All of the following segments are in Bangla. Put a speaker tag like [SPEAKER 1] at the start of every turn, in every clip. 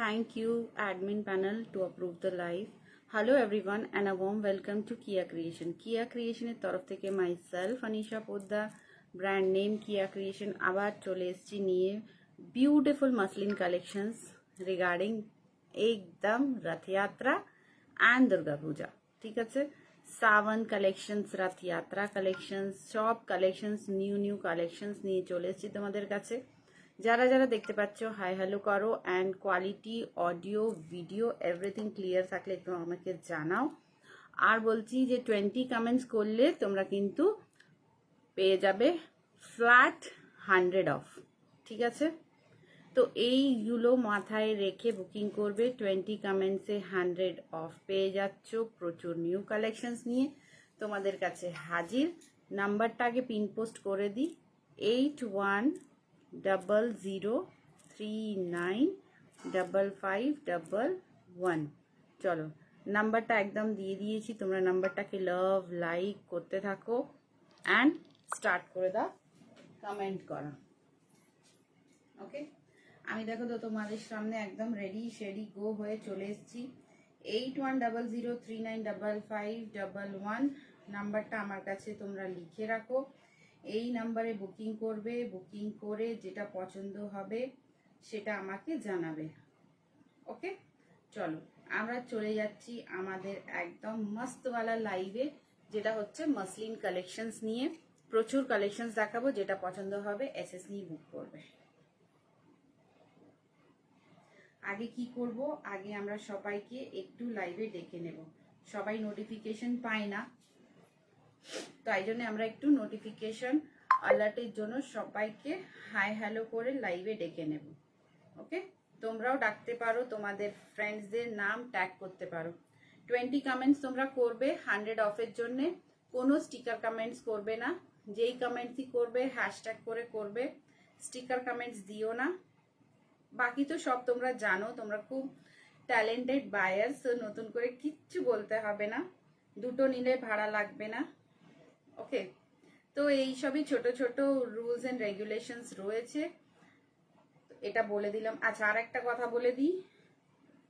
[SPEAKER 1] Thank you, admin panel, to approve the live. Hello everyone and a warm welcome to Kia Creation. Kia Creation এর তরফ থেকে myself Anisha Poddar, brand name Kia Creation আবার চলে এসেছি নিয়ে beautiful muslin collections regarding একদম रथ यात्रा and दुर्गा पूजा। ठीक আছে, सावन collections, रथ यात्रा collections, সব collections, new collections নিয়ে চলে এসেছি তোমাদের কাছে। যারা যারা দেখতে পাচ্ছ হাই হ্যালো করো and quality audio video everything clear থাকলে একটু আমাকে জানাও। আর বলছি যে 20 কমেন্টস করলে তোমরা কিন্তু পেয়ে যাবে ফ্ল্যাট 100 অফ। ঠিক আছে, তো এইগুলো মাথায় রেখে বুকিং করবে। 20 কমেন্টসে 100 অফ পেয়ে যাচ্ছ। প্রচুর নিউ কালেকশনস নিয়ে তোমাদের কাছে হাজির। নাম্বারটা আগে পিন পোস্ট করে দিই, 8100395511। চলো, নাম্বারটা একদম দিয়ে দিয়েছি, তোমরা নাম্বারটাকে লাভ লাইক করতে থাকো অ্যান্ড স্টার্ট করে দাও কমেন্ট করা। ওকে, আমি দেখো তো তোমাদের সামনে একদম রেডি শেডি গো হয়ে চলে এসেছি। 8100395511 নাম্বারটা আমার কাছে তোমরা লিখে রাখো। এই নাম্বারে বুকিং করবে, বুকিং করে যেটা পছন্দ হবে সেটা আমাকে জানাবে। ওকে, চলো আমরা চলে যাচ্ছি আমাদের একদম মস্তওয়ালা লাইভে, যেটা হচ্ছে মসলিন কালেকশনস নিয়ে। প্রচুর কালেকশনস দেখাবো, যেটা পছন্দ হবে এসএস নিয়ে বুক করবে। আগে কি করব, আগে আমরা সবাইকে একটু লাইভে ডেকে নেব। সবাই নোটিফিকেশন পায় না, তাই জন্য আমরা একটু নোটিফিকেশন অ্যালার্টের জন্য সবাইকে হাই হ্যালো করে লাইভে ডেকে নেব। ওকে, তোমরাও ডাকতে পারো, তোমাদের ফ্রেন্ডসদের নাম ট্যাগ করতে পারো। 20 কমেন্টস তোমরা করবে 100 অফের জন্য। কোনো স্টিকার কমেন্টস করবে না, যেই কমেন্টসই করবে হ্যাশট্যাগ করে করবে, স্টিকার কমেন্টস দিও না। বাকি তো সব তোমরা জানো, তোমরা খুব ট্যালেন্টেড বায়ার্স, তো নতুন করে কিচ্ছু বলতে হবে না। দুটো নিলে ভাড়া লাগবে না। ওকে, তো এই সবই ছোট ছোট রুলস এন্ড রেগুলেশনস রয়েছে, এটা বলে দিলাম। আচ্ছা, আর একটা কথা বলে দিই,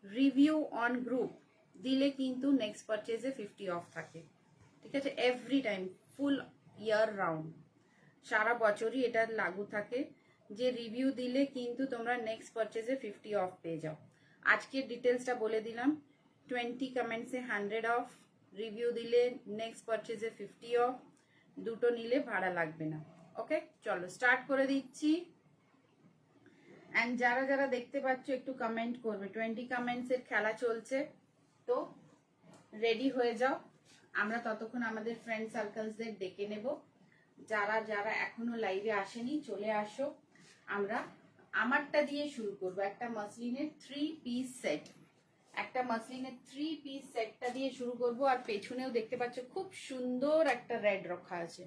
[SPEAKER 1] রিভিউ অন গ্রুপ দিলে কিন্তু নেক্সট পারচেজে 50 অফ থাকে। ঠিক আছে, এভরি টাইম, ফুল ইয়ার রাউন্ড, সারা বছরই এটা লাগু থাকে যে রিভিউ দিলে কিন্তু তোমরা নেক্সট পারচেজে 50 অফ পেয়ে যাও। আজকের ডিটেলসটা বলে দিলাম, 20 কমেন্টসে 100 অফ, রিভিউ দিলে নেক্সট পারচেজে 50 অফ, দুটো নিলে ভাড়া লাগবে না। ওকে, চলো স্টার্ট করে দিচ্ছি। অ্যান্ড যারা যারা দেখতে পাচ্ছ একটু কমেন্ট করবে। 20 কমেন্টসের খেলা চলছে, তো রেডি হয়ে যাও। আমরা ততক্ষণ আমাদের ফ্রেন্ড সার্কেলসদের ডেকে নেব। যারা যারা এখনো লাইভে আসেনি চলে আসো। আমরা আমারটা দিয়ে শুরু করব, একটা মসলিনের 3 পিস সেট। একটা মসলিনের 3 পিস সেটটা দিয়ে শুরু করব। আর পেছনেও দেখতে পাচ্ছ খুব সুন্দর একটা রেড রাখা আছে।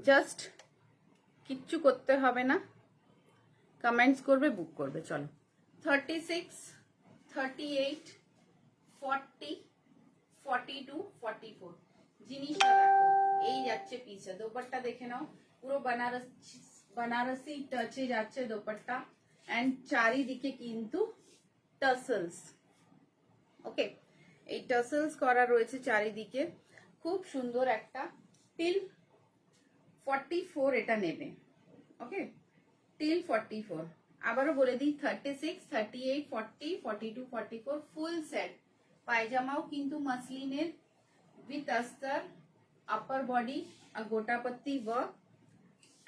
[SPEAKER 1] জাস্ট কিচ্ছু করতে হবে না, কমেন্টস করবে, বুক করবে। চলো, 36, 38, 40, 42, 44 জিনিসটা দেখো, এই যাচ্ছে পিসে। দোপাট্টা দেখে নাও, পুরো বানারসি টাচে যাচ্ছে দোপাট্টা, এন্ড চারিদিকে কিন্তু টাসেলস। ওকে, এই টাসেলস করা রয়েছে চারিদিকে, খুব সুন্দর একটা। টিল 44 এটা নেবে। ওকে, টিল 44। আবারও বলে দিই, 36, 38, 40, 42, 44 ফুল সেট। পায়জামাও কিন্তু মসলিনের উইথ আস্তর, আপার বডি আর গোটাপত্তি ওয়ার্ক,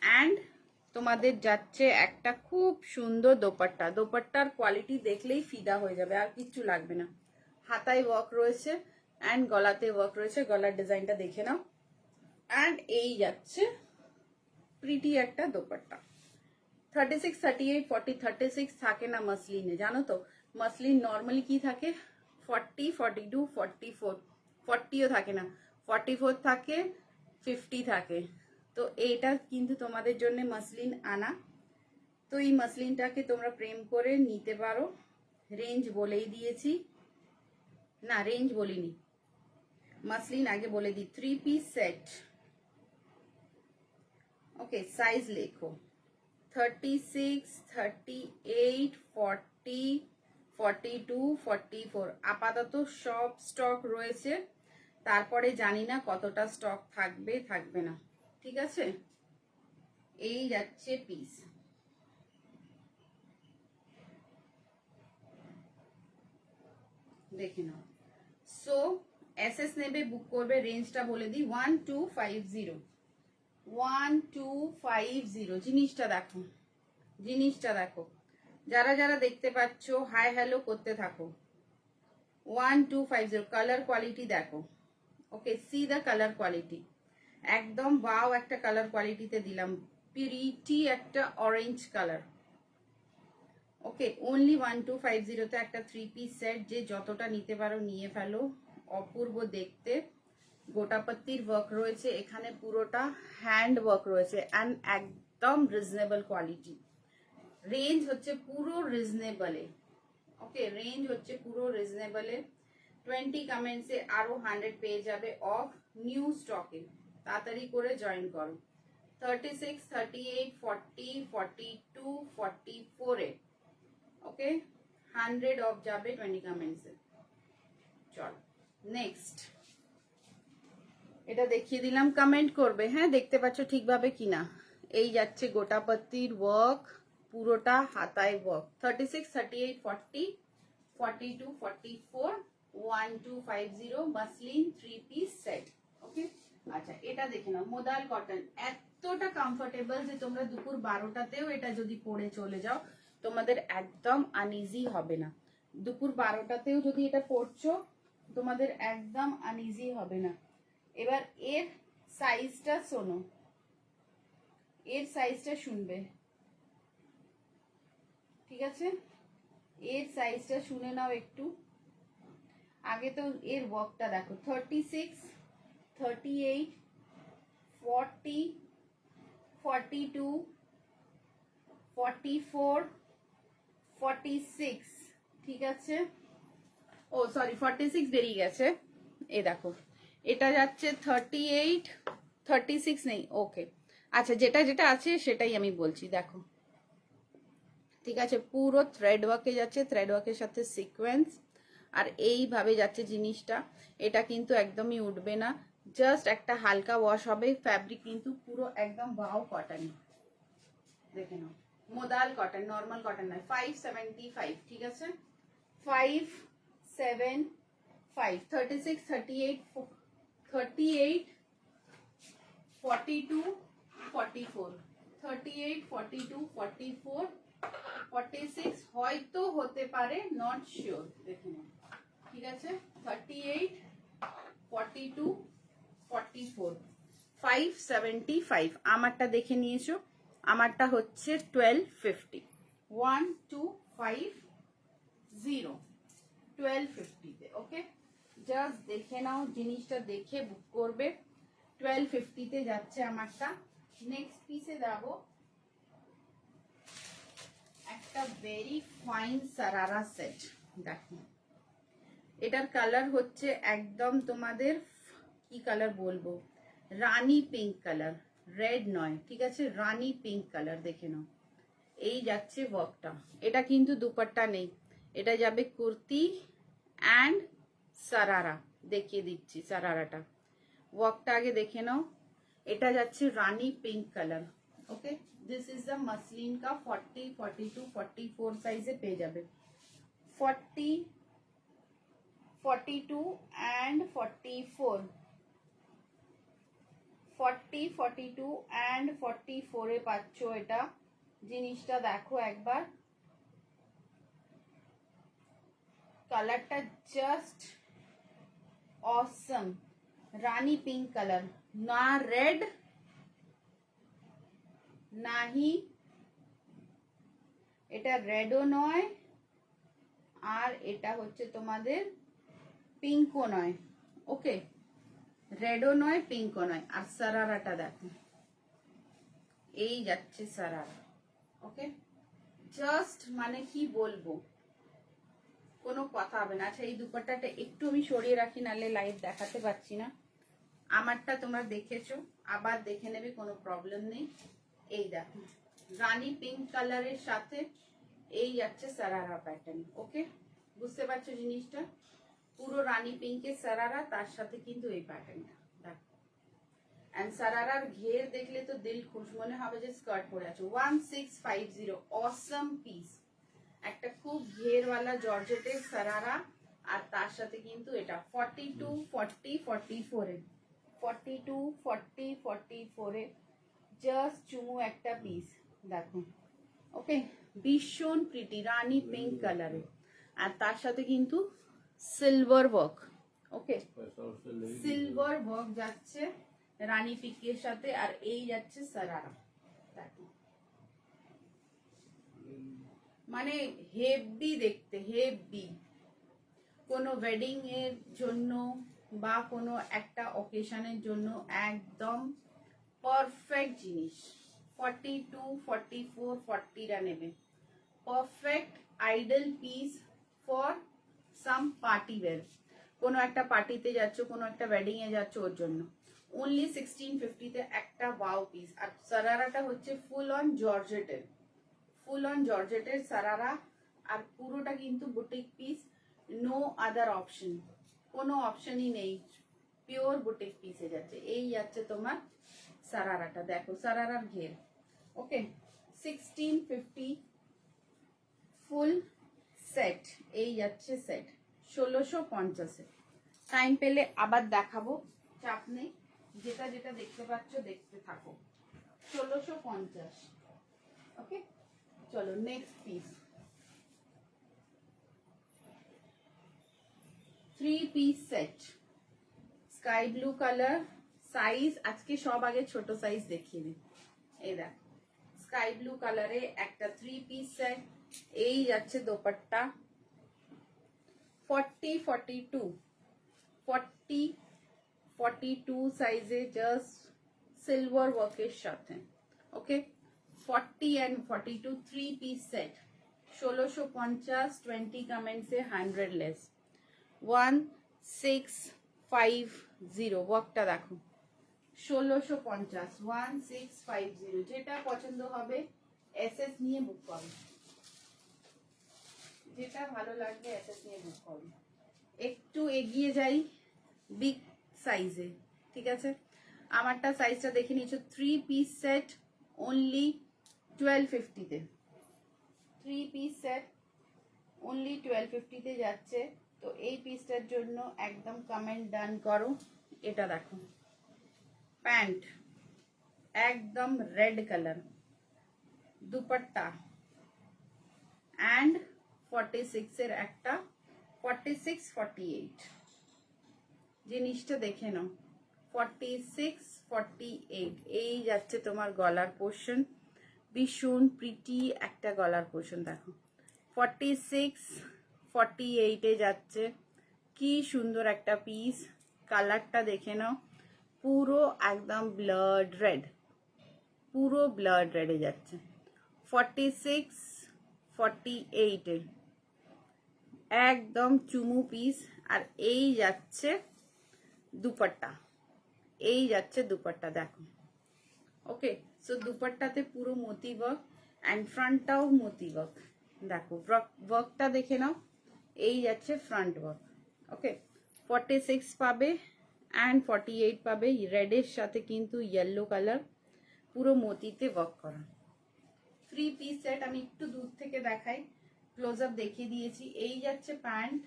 [SPEAKER 1] অ্যান্ড তোমাদের যাচ্ছে একটা খুব সুন্দর দোপাট্টা। দোপাট্টার কোয়ালিটি দেখলেই ফিদা হয়ে যাবে, আর কিচ্ছু লাগবে না। হাতায় ওয়ার্ক রয়েছে অ্যান্ড গলাতে ওয়ার্ক রয়েছে, গলার ডিজাইনটা দেখে নাও। অ্যান্ড এই যাচ্ছে প্রিটি একটা দোপাট্টা। 36, 38, 40, 36 থাকে না মসলিনে, জানো তো। মসলিন নর্মালি কি থাকে, 40, 42, 44, 40ও থাকে না, 44 থাকে, 50 থাকে। তো এইটা কিন্তু তোমাদের জন্য মসলিন আনা। তো এই মসলিনটাকে তোমরা প্রেম করে নিতে পারো। রেঞ্জ বলেই দিয়েছি, না রেঞ্জ বলিনি, মসলিন আগে বলে দিই। 3 পিস সেট। ওকে, সাইজ লেখো 36, 38, 40, 42, 44। আপাতত সব স্টক রয়েছে, তারপরে জানি না কতটা স্টক থাকবে থাকবে না। ঠিক আছে, এই যাচ্ছে পিস। দেখে নাও। সো এসএস নেবে, বুক করবে, রেঞ্জটা বলে দিই 1250, 1250। জিনিসটা দেখো, জিনিসটা দেখো, যারা যারা দেখতে পাচ্ছ হাই হ্যালো করতে থাকো। 1250 কালার কোয়ালিটি দেখো। ওকে, সি দ্য কালার কোয়ালিটি, একদম ওয়াও একটা কালার কোয়ালিটিতে দিলাম, প্রিটি একটা অরেঞ্জ কালার। ওকে, অনলি 1250 তে একটা 3 পিস সেট, যে যতটা নিতে পারো নিয়ে ফেলো। অপূর্ব দেখতে, গোটাপত্তির ওয়ার্ক রয়েছে এখানে, পুরোটা হ্যান্ড ওয়ার্ক রয়েছে, অ্যান্ড একদম রিজনেবল কোয়ালিটি। রেঞ্জ হচ্ছে পুরো রিজনেবলে। ওকে, রেঞ্জ হচ্ছে পুরো রিজনেবলে। 20 কমেন্টসে আরো 100 পেয়ে যাবে অফ নিউ স্টকে, তাড়াতাড়ি করে জয়েন করো। 36, 38, 40, 42, 44 এ ওকে 100 অফ যাবে 20 কমেন্টসে। চল নেক্সট, এটা দেখিয়ে দিলাম, কমেন্ট করবে হ্যাঁ দেখতে পাচ্ছ ঠিকভাবে কিনা। এই যাচ্ছে গোটাপত্তির ওয়ার্ক, পুরোটা হাতায় work. 36, 38, 40, 42, 44, 1250 muslin 3 piece set. Okay, আচ্ছা এটা দেখে নাও, মোদাল কটন, এতটা কমফোর্টেবল যে তোমরা দুপুর 12টাতেও এটা যদি পরে চলে যাও তোমাদের একদম আনইজি হবে না। দুপুর 12টাতেও যদি এটা পরছো তোমাদের একদম আনইজি হবে না। এবার এর সাইজটা শোনো, এর সাইজটা শুনবে, ঠিক আছে? এর সাইজটা শুনে নাও একটু। আগে তো এর ওয়ার্কটা দেখো, 36, 38, 40, 42, 44, 46, ঠিক আছে? ও সরি 46 বেরিয়ে গেছে। এই দেখো এটা যাচ্ছে 38, 36 নেই, ওকে আচ্ছা যেটা যেটা আছে সেটাই আমি বলছি। দেখো ঠিক আছে, পুরো থ্রেড ওয়ার্কে যাচ্ছে, থ্রেড ওয়ার্কের সাথে সিকোয়েন্স, আর এইভাবে যাচ্ছে জিনিসটা। এটা কিন্তু একদমই উঠবে না, জাস্ট একটা হালকা ওয়াশ হবে। ফ্যাব্রিক কিন্তু পুরো একদম ওয়াও কটন, দেখে নাও মোদাল কটন, নর্মাল কটন নয়। 575, ঠিক আছে 575, 36, 38, 38, 42, 44, 38, 42, 44, 46 হয়তো হতে পারে, নট শিওর, দেখে নাও ঠিক আছে। 38, 42, 44, 575। আমারটা দেখে নিয়েছো, আমারটা হচ্ছে 1250, 1250, 1250 তে। ওকে, জাস্ট দেখে নাও, জিনিসটা দেখে বুক করবে। 1250 তে যাচ্ছে আমারটা। নেক্সট পিসে যাবো, একটা ভেরি ফাইন সারারা সেট। দেখো এটার কালার হচ্ছে একদম তোমাদের কি কালার বলবো, রানী পিঙ্ক কালার, রেড নয়, ঠিক আছে রানী পিঙ্ক কালার। দেখে নাও এই যাচ্ছে ওয়ার্কটা। এটা কিন্তু দুপাট্টা নেই, এটা যাবে কুর্তি অ্যান্ড সারারা। দেখিয়ে দিচ্ছি সারারাটা, ওয়ার্কটা আগে দেখে নাও। এটা যাচ্ছে রানী pink colour. Okay, this is the muslin কা 40, 42, 44 সাইজে পেয়ে যাবে। 40, 42 and 44, 40, 42 and 44 এ পাচ্ছ এটা। জিনিসটা দেখো একবার, কালারটা জাস্ট অসম, রানী পিঙ্ক কালার, না রেড নাহি এটা রেডও নয়, আর এটা হচ্ছে তোমাদের পিঙ্কও নয়। ওকে, রেডও নয় পিঙ্কও নয়। আর সারারাটা দেখো, এই যাচ্ছে সারারা। ওকে, জাস্ট মানে কি বলবো, কোনো কথা হবে না। আচ্ছা এই দুপাট্টাটা একটু আমি সরিয়ে রাখি, নাহলে লাইভ দেখাতে পাচ্ছি না। আমারটা তোমরা দেখেছো, আবার দেখে নেবে, কোনো প্রবলেম নেই। এই দেখো রানী পিঙ্ক কালারের সাথে এই যাচ্ছে সারারা প্যাটার্ন। ওকে, বুঝতে পারছো জিনিসটা? পুরো রানী পিঙ্কের সারারা, তার সাথে কিন্তু এই প্যাটার্নটা দেখো। এন্ড সারারার ঘের দেখলে তো দিল খুশ, মনে হবে যে স্কার্ট পরে আছো। 1650 অসম পিস, একটা খুব ঘেরওয়ালা জর্জেটের সারারা, আর তার সাথে কিন্তু এটা 42 40 44 এ 42 40 44 এ জাস্ট চুমু একটা পিস দেখো। ওকে, ভীষণ প্রিটি রানী পিঙ্ক কালারে, আর তার সাথে কিন্তু সিলভার ওয়ার্ক। ওকে, সিলভার ওয়ার্ক যাচ্ছে রানী পিঙ্কের সাথে, আর এই যাচ্ছে সারারা দেখো। মানে হেভি দেখতে, হেভি। কোনো ওয়েডিং এর জন্য বা কোনো একটা অকেশনের জন্য একদম পারফেক্ট জিনিস। 42 44 40টা নেবে, perfect idol piece for some party wear. কোনো একটা পার্টিতে যাচ্ছ, কোনো একটা ওয়েডিং এ যাচ্ছ, ওর জন্য অনলি 1650-তে একটা ওয়াও পিস। আর সারারাটা হচ্ছে ফুল অন জর্জেটের, ফুল অন জর্জেটের সারারা, আর পুরোটা কিন্তু boutique piece, no other option, কোনো অপশনই নেই, পিওর বুটিক পিসে যাচ্ছে। এই যাচ্ছে তোমার সারারাটা, দেখো সারারার ঘের। ওকে, 1650 ফুল সেট, এই যাচ্ছে সেট 1650-এ। টাইম পেলে আবার দেখাবো, চাপ নেই, যেটা যেটা দেখতে পাচ্ছ দেখতে থাকো। 1650। ওকে, চলো next piece. 3-piece set, sky blue colour. Size আজকে সব আগে ছোট সাইজ দেখিয়ে দিই। এই দেখ স্কাই ব্লু কালারে একটা 3-piece সেট, এই যাচ্ছে দোপাট্টা 40 42 40 42 সাইজে, জাস্ট সিলভার ওয়ার্কের সাথে। ওকে, 40 and 42 3-piece সেট 1650। 20 কমেন্টসে 100 লেস। 1650 ওয়ার্কটা দেখো, 1650 1650। যেটা পছন্দ হবে এসএস নিয়ে বুক করো, যেটা ভালো লাগবে এসএস নিয়ে বুক করো। একটু এগিয়ে যাই বিগ সাইজে, ঠিক আছে? আমারটা সাইজটা দেখে নিচ্ছ, 3-piece সেট অনলি 1250-তে। 3-piece সেট অনলি 1250-তে যাচ্ছে। তো এই পিসটার জন্য একদম কমেন্ট ডান করো। এটা দেখো প্যান্ট একদম রেড কালার, দুপাট্টা অ্যান্ড 46-এর একটা 46 48, জিনিসটা দেখে নাও। 46 48 এই যাচ্ছে তোমার গলার পোর্শন, ভীষণ প্রিটি একটা গলার পোর্শন দেখো। 46 48-এ যাচ্ছে, কি সুন্দর একটা পিস। কালারটা দেখে নাও, পুরো একদম ব্লাড রেড, পুরো ব্লাড রেডে যাচ্ছে। 46 48-এ একদম চুমু পিস। আর এই যাচ্ছে দুপাট্টা, এই যাচ্ছে দুপাট্টা দেখো। ওকে, সো দুপাট্টাতে পুরো মোতি ওয়ার্ক অ্যান্ড ফ্রন্টটাও মোতি ওয়ার্ক দেখো। ওয়ার্কটা দেখে নাও, এই যাচ্ছে ফ্রন্ট ওয়ার্ক। ওকে, 46 পাবে অ্যান্ড 48 পাবে, রেডের সাথে কিন্তু ইয়েলো কালার, পুরো মতিতে ওয়ার্ক করা। 3-piece সেট আমি একটু দূর থেকে দেখাই, ক্লোজ আপ দেখিয়ে দিয়েছি। এই যাচ্ছে প্যান্ট,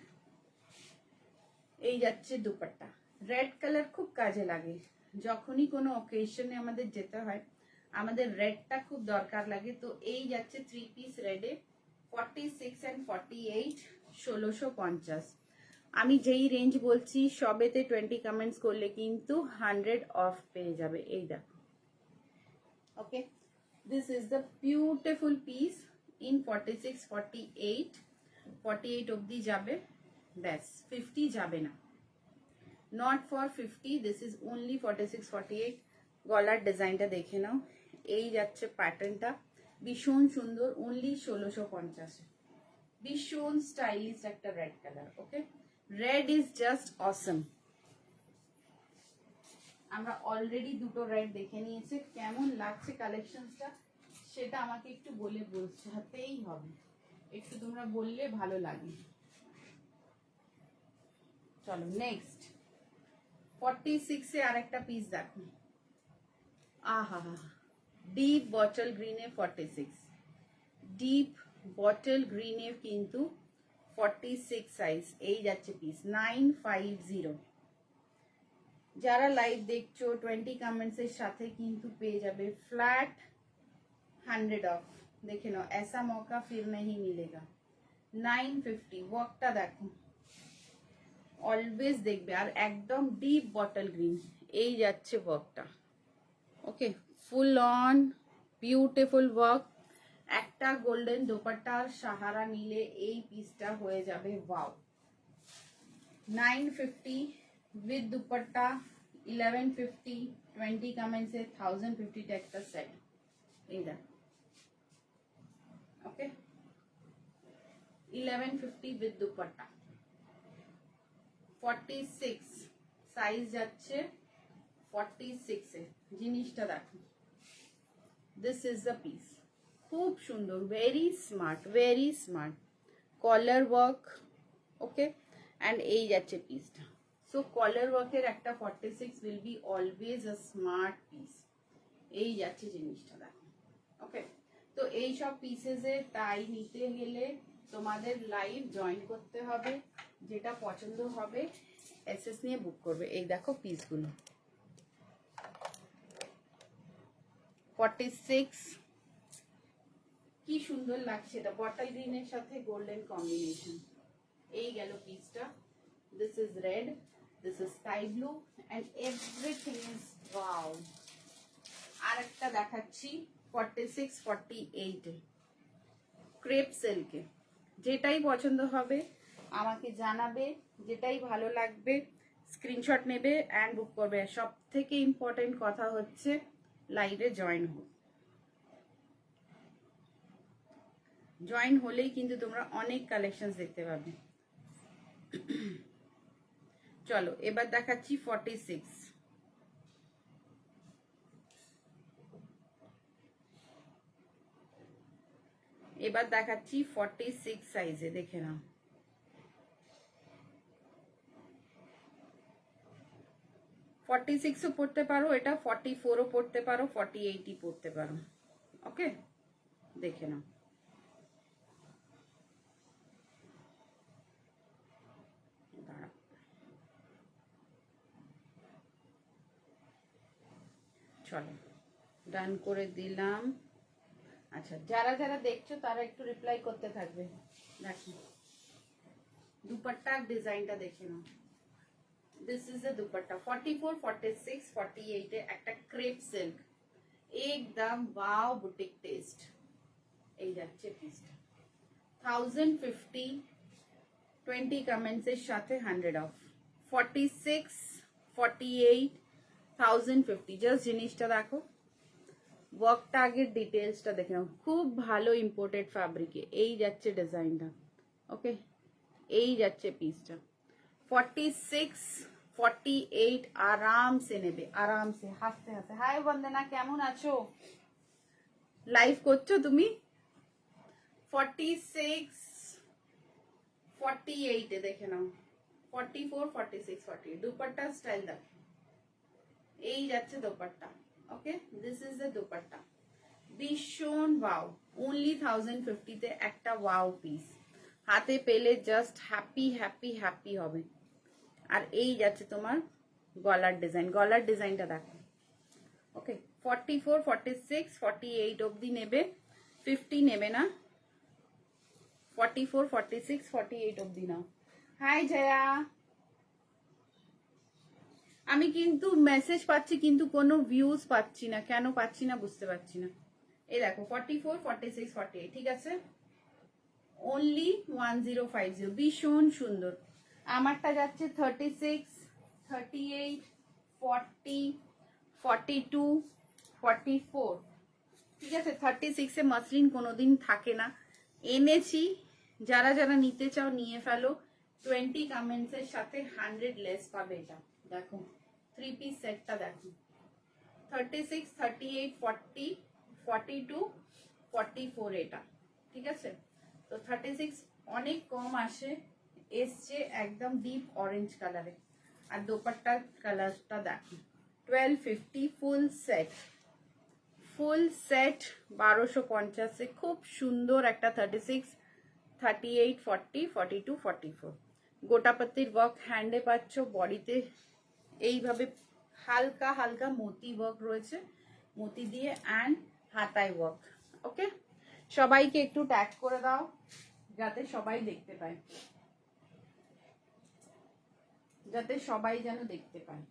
[SPEAKER 1] এই যাচ্ছে দুপাট্টা। রেড কালার খুব কাজে লাগে, যখনই কোনো অকেশনে আমাদের যেতে হয় আমাদের রেডটা খুব দরকার লাগে। তো এই যাচ্ছে 3-piece রেডে 46 and 48 1650। আমি যেই রেঞ্জ বলছি সবেতে 20 কমেন্টস করলে কিন্তু 100 অফ পেয়ে যাবে। এই দেখো। Okay, this is the beautiful piece in 46 48। 48 অবধি যাবে, ব্যাস 50 যাবে না, not for 50। This is only 46 48। গলার ডিজাইনটা দেখে নাও, এই যাচ্ছে প্যাটার্নটা, ভীষণ সুন্দর, অনলি 1650। ভীষণ স্টাইলিশ একটা red colour. Okay, red is just অসম। আমরা অলরেডি দুটো রেড দেখে নিয়েছি, কেমন লাগছে কালেকশনসটা সেটা আমাকে একটু বলে বোঝাতেই হবে, একটু তোমরা বললে ভালো লাগে। চলো নেক্সট 46 এ আরেকটা পিস দেখো। আহা ডিপ বটল গ্রিনে 46, ডিপ বটল গ্রিনে কিন্তু 46 সাইজ, এই যাচ্ছে পিস 950। যারা লাইভ দেখছো 20 কমেন্টস এর সাথে কিন্তু পেয়ে যাবে ফ্ল্যাট 100 অফ। দেখে নাও, ऐसा मौका फिर नहीं मिलेगा। 950 ওয়ার্কটা দেখো, অলওয়েজ দেখবে। আর একদম ডিপ বটল গ্রিন, এই যাচ্ছে ওয়ার্কটা। ওকে, ফুল অন বিউটিফুল ওয়ার্ক। একটা গোল্ডেন দোপাট্টার সাহারা নিলে এই পিসটা হয়ে যাবে ওয়াও। 950 with দুপাট্টা 1150, 20 কমেন্টসে 1050 টা একটা সেট। এই দেখ, ওকে 1150 with দুপাট্টা। 46 সাইজ যাচ্ছে 46 এ, জিনিসটা দেখো। দিস ইজ দ্য পিস, খুব সুন্দর, very smart, very smart collar work. Okay, and এই যাচ্ছে পিসটা। সো কলার ওয়ার্কের একটা 46 will be always a smart piece. এই যাচ্ছে জিনিসটা দেখো। ওকে, তো এই সব পিসেসে তাই নিতে গেলে তোমাদের লাইভ জয়েন করতে হবে, যেটা পছন্দ হবে এসএস নিয়ে বুক করবে। এই দেখো পিসগুলো 46, কি সুন্দর লাগছে এটা, বটল গ্রিনের সাথে গোল্ডেন কম্বিনেশন। এই গেল পিসটা। This is red, this is sky blue and everything is wow. আর একটা দেখাচ্ছি 46 48 এ ক্রেপ সিল্কে। যেটাই পছন্দ হবে আমাকে জানাবে, যেটাই ভালো লাগবে স্ক্রিনশট নেবে অ্যান্ড বুক করবে। সব থেকে ইম্পর্টেন্ট কথা হচ্ছে লাইভে জয়েন হোক। জয়েন হলেই কিন্তু তোমরা অনেক কালেকশন দেখতে পাবে। চলো এবার দেখাচ্ছি 46। এবার দেখাচ্ছি 46 সাইজে, দেখে নাও। ফর্টি সিক্সও পড়তে পারো, এটা 44ও পড়তে পারো, 48ই পড়তে পারো। ওকে, দেখে নাও। চলো ডান করে দিলাম। আচ্ছা, যারা যারা দেখছো তারা একটু রিপ্লাই করতে থাকবে। দেখো দুপাট্টার ডিজাইনটা দেখে নাও। দিস ইজ এ দুপাট্টা 44 46 48 এ একটা ক্রেপ সিল্ক, একদম ওয়াও বুটিক টেস্ট। এই যাচ্ছে পিসটা 1050, 20 কমেন্টস এর সাথে 100 অফ। 46 48 1050। জাস্ট জিনিসটা দেখো, ওয়ার্কটা আগের ডিটেলসটা দেখে নাও, খুব ভালো ইম্পোর্টেড ফ্যাব্রিকে। এই যাচ্ছে ডিজাইনটা। ওকে, এই যাচ্ছে পিসটা 46 48 আরাম সে নেবে, আরাম সে হাসতে হাসতে। হাই বন্দনা, কেমন আছো? লাইভ করছো তুমি? 46 48 এ দেখে নাও। 44 46 48 দুপাট্টা স্টাইল দেখো। এই যাচ্ছে দোপাট্টা। ওকে, দিস ইজ দ্য দোপাট্টা। ভীষণ ওয়াও। অনলি 1050 তে একটা ওয়াও পিস হাতে পেলে জাস্ট হ্যাপি হ্যাপি হ্যাপি হবে। আর এই যাচ্ছে তোমার গলার ডিজাইন, গলার ডিজাইনটা দেখো। ওকে, 44 46 48 অবধি নেবে, 50 নেবে না। 44 46 48 অবধি নাও। হাই জয়া, আমি কিন্তু মেসেজ পাচ্ছি কিন্তু কোনো ভিউজ পাচ্ছি না, কেন পাচ্ছি না বুঝতে পারছি না। এই দেখো 44 46 48, ঠিক আছে, অনলি 1050। ভীষণ সুন্দর। আমারটা যাচ্ছে 36 38 40 42 44, ঠিক আছে। 36 এ মাসলিন কোনোদিন থাকে না, এনেছি। যারা যারা নিতে চাও নিয়ে ফেলো। 20 কমেন্টস এর সাথে 100 লেস পাবে। এটা দেখো থ্রি পিস সেটটা দেখো 36, 38, 40, 42, 44 এটা, ঠিক আছে। তো 36 অনেক কম আসে, এসছে একদম ডিপ অরেঞ্জ কালারে। আর দোপাট্টার কালারটা দেখো 1250 ফুল সেট, ফুল সেট 1250 খুব সুন্দর একটা 36, 38, 40, 42, 44 গোটাপত্তির ওয়ার্ক হ্যান্ডে পাচ্ছ, বডিতে এইভাবে হালকা হালকা মতি ওয়ার্ক রয়েছে, মতি দিয়ে অ্যান্ড হাতায় ওয়ার্ক। ওকে, সবাইকে একটু ট্যাগ করে দাও যাতে সবাই দেখতে পায়, যাতে সবাই যেন দেখতে পায়।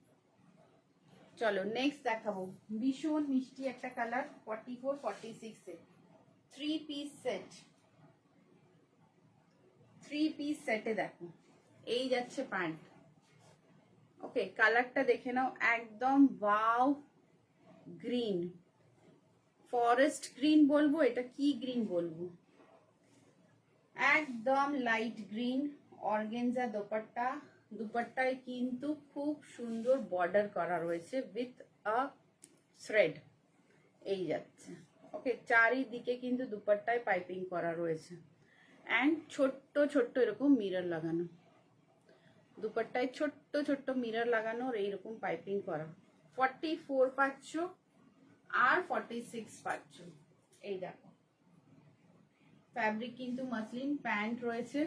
[SPEAKER 1] চলো নেক্সট দেখাবো, ভীষণ মিষ্টি একটা colour 44, 46 A three piece set, three piece সেটে দেখো এই যাচ্ছে প্যান্ট। ওকে, কালারটা দেখে নাও, একদম ওয়াও গ্রিন, ফরেস্ট গ্রিন বলবো, এটা কি গ্রিন বলবো, একদম লাইট গ্রিন। অর্গেনজা দোপাট্টা, দুপাট্টায় কিন্তু খুব সুন্দর বর্ডার করা রয়েছে উইথ আ থ্রেড, এই যাচ্ছে। ওকে, চারিদিকে কিন্তু দুপাট্টায় পাইপিং করা রয়েছে অ্যান্ড ছোট্ট ছোট্ট এরকম মিরর লাগানো, দুপাট্টায় ছোট্ট ছোট্ট মিরর লাগানোর এইরকম পাইপিং করা। 44 পাচ্ছ আর 46 পাচ্ছ, এই দেখো ফ্যাব্রিক কিন্তু মাসলিন, প্যান্ট রয়েছে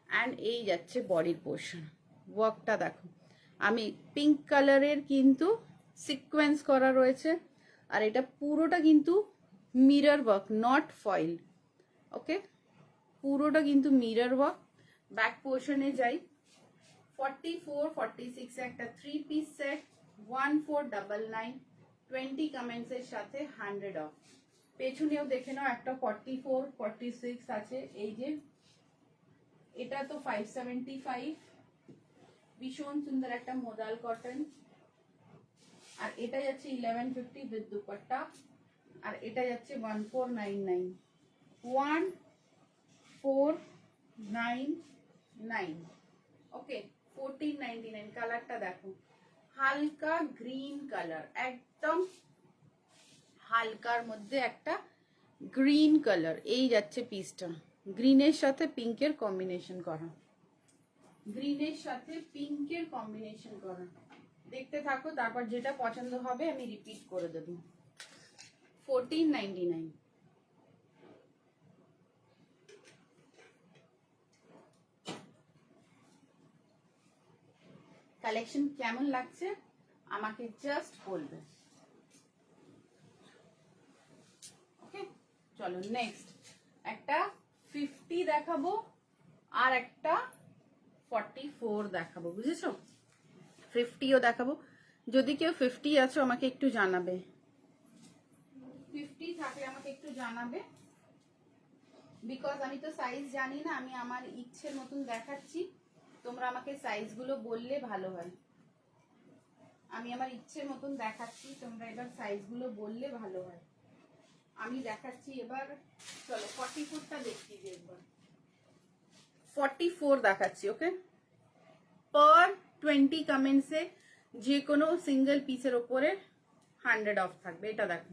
[SPEAKER 1] অ্যান্ড এই যাচ্ছে বডির পোর্শন। ওয়ার্কটা দেখো, আমি পিঙ্ক কালারের কিন্তু সিকোয়েন্স করা রয়েছে, আর এটা পুরোটা কিন্তু মিরর ওয়ার্ক, নট ফয়েল। ওকে, পুরোটা কিন্তু মিরর ওয়ার্ক। ব্যাক পোর্শনে যাই, 44, 46 একটা থ্রি পিস সেট 1499, 20 কমেন্টস এর সাথে 100 অফ। পেছনেও দেখে নাও একটা 44, 46 আছে, এই যে এটা তো 575, ভীষণ সুন্দর একটা মোডাল কটন। আর এটা যাচ্ছে 1150 উইথ দুপাট্টা, আর এটা যাচ্ছে 1499, 1499। ওকে, 1499। কালারটা দেখো, হালকা গ্রিন কালার, একদম হালকার মধ্যে একটা গ্রিন কালার, এই যাচ্ছে পিসটা, গ্রিনের সাথে পিঙ্কের কম্বিনেশন করা, গ্রিনের সাথে পিঙ্কের কম্বিনেশন করা। দেখতে থাকো, তারপর যেটা পছন্দ হবে আমি রিপিট করে দেবো। 1499। কালেকশন কেমন লাগছে আমাকে জাস্ট বলবে। ওকে, চলো নেক্সট একটা 50 দেখাবো আর একটা 44 দেখাবো, বুঝেছো? 50ও দেখাবো, যদি কেউ 50 আছো আমাকে একটু জানাবে, 50 থাকলে আমাকে একটু জানাবে, বিকজ আমি তো সাইজ জানি না, আমি আমার ইচ্ছের মতন দেখাচ্ছি, তোমরা আমাকে সাইজগুলো বললে ভালো হয়। আমি আমার ইচ্ছের মতন দেখাচ্ছি, তোমরা এবার সাইজগুলো বললে ভালো হয়। আমি দেখাচ্ছি এবার, চলো 44টা দেখছি যে একবার 44 দেখাচ্ছি। ওকে, পার 20 কমেন্টসে যে কোনো সিঙ্গেল পিসের ওপরে 100 অফ থাকবে। এটা দেখো,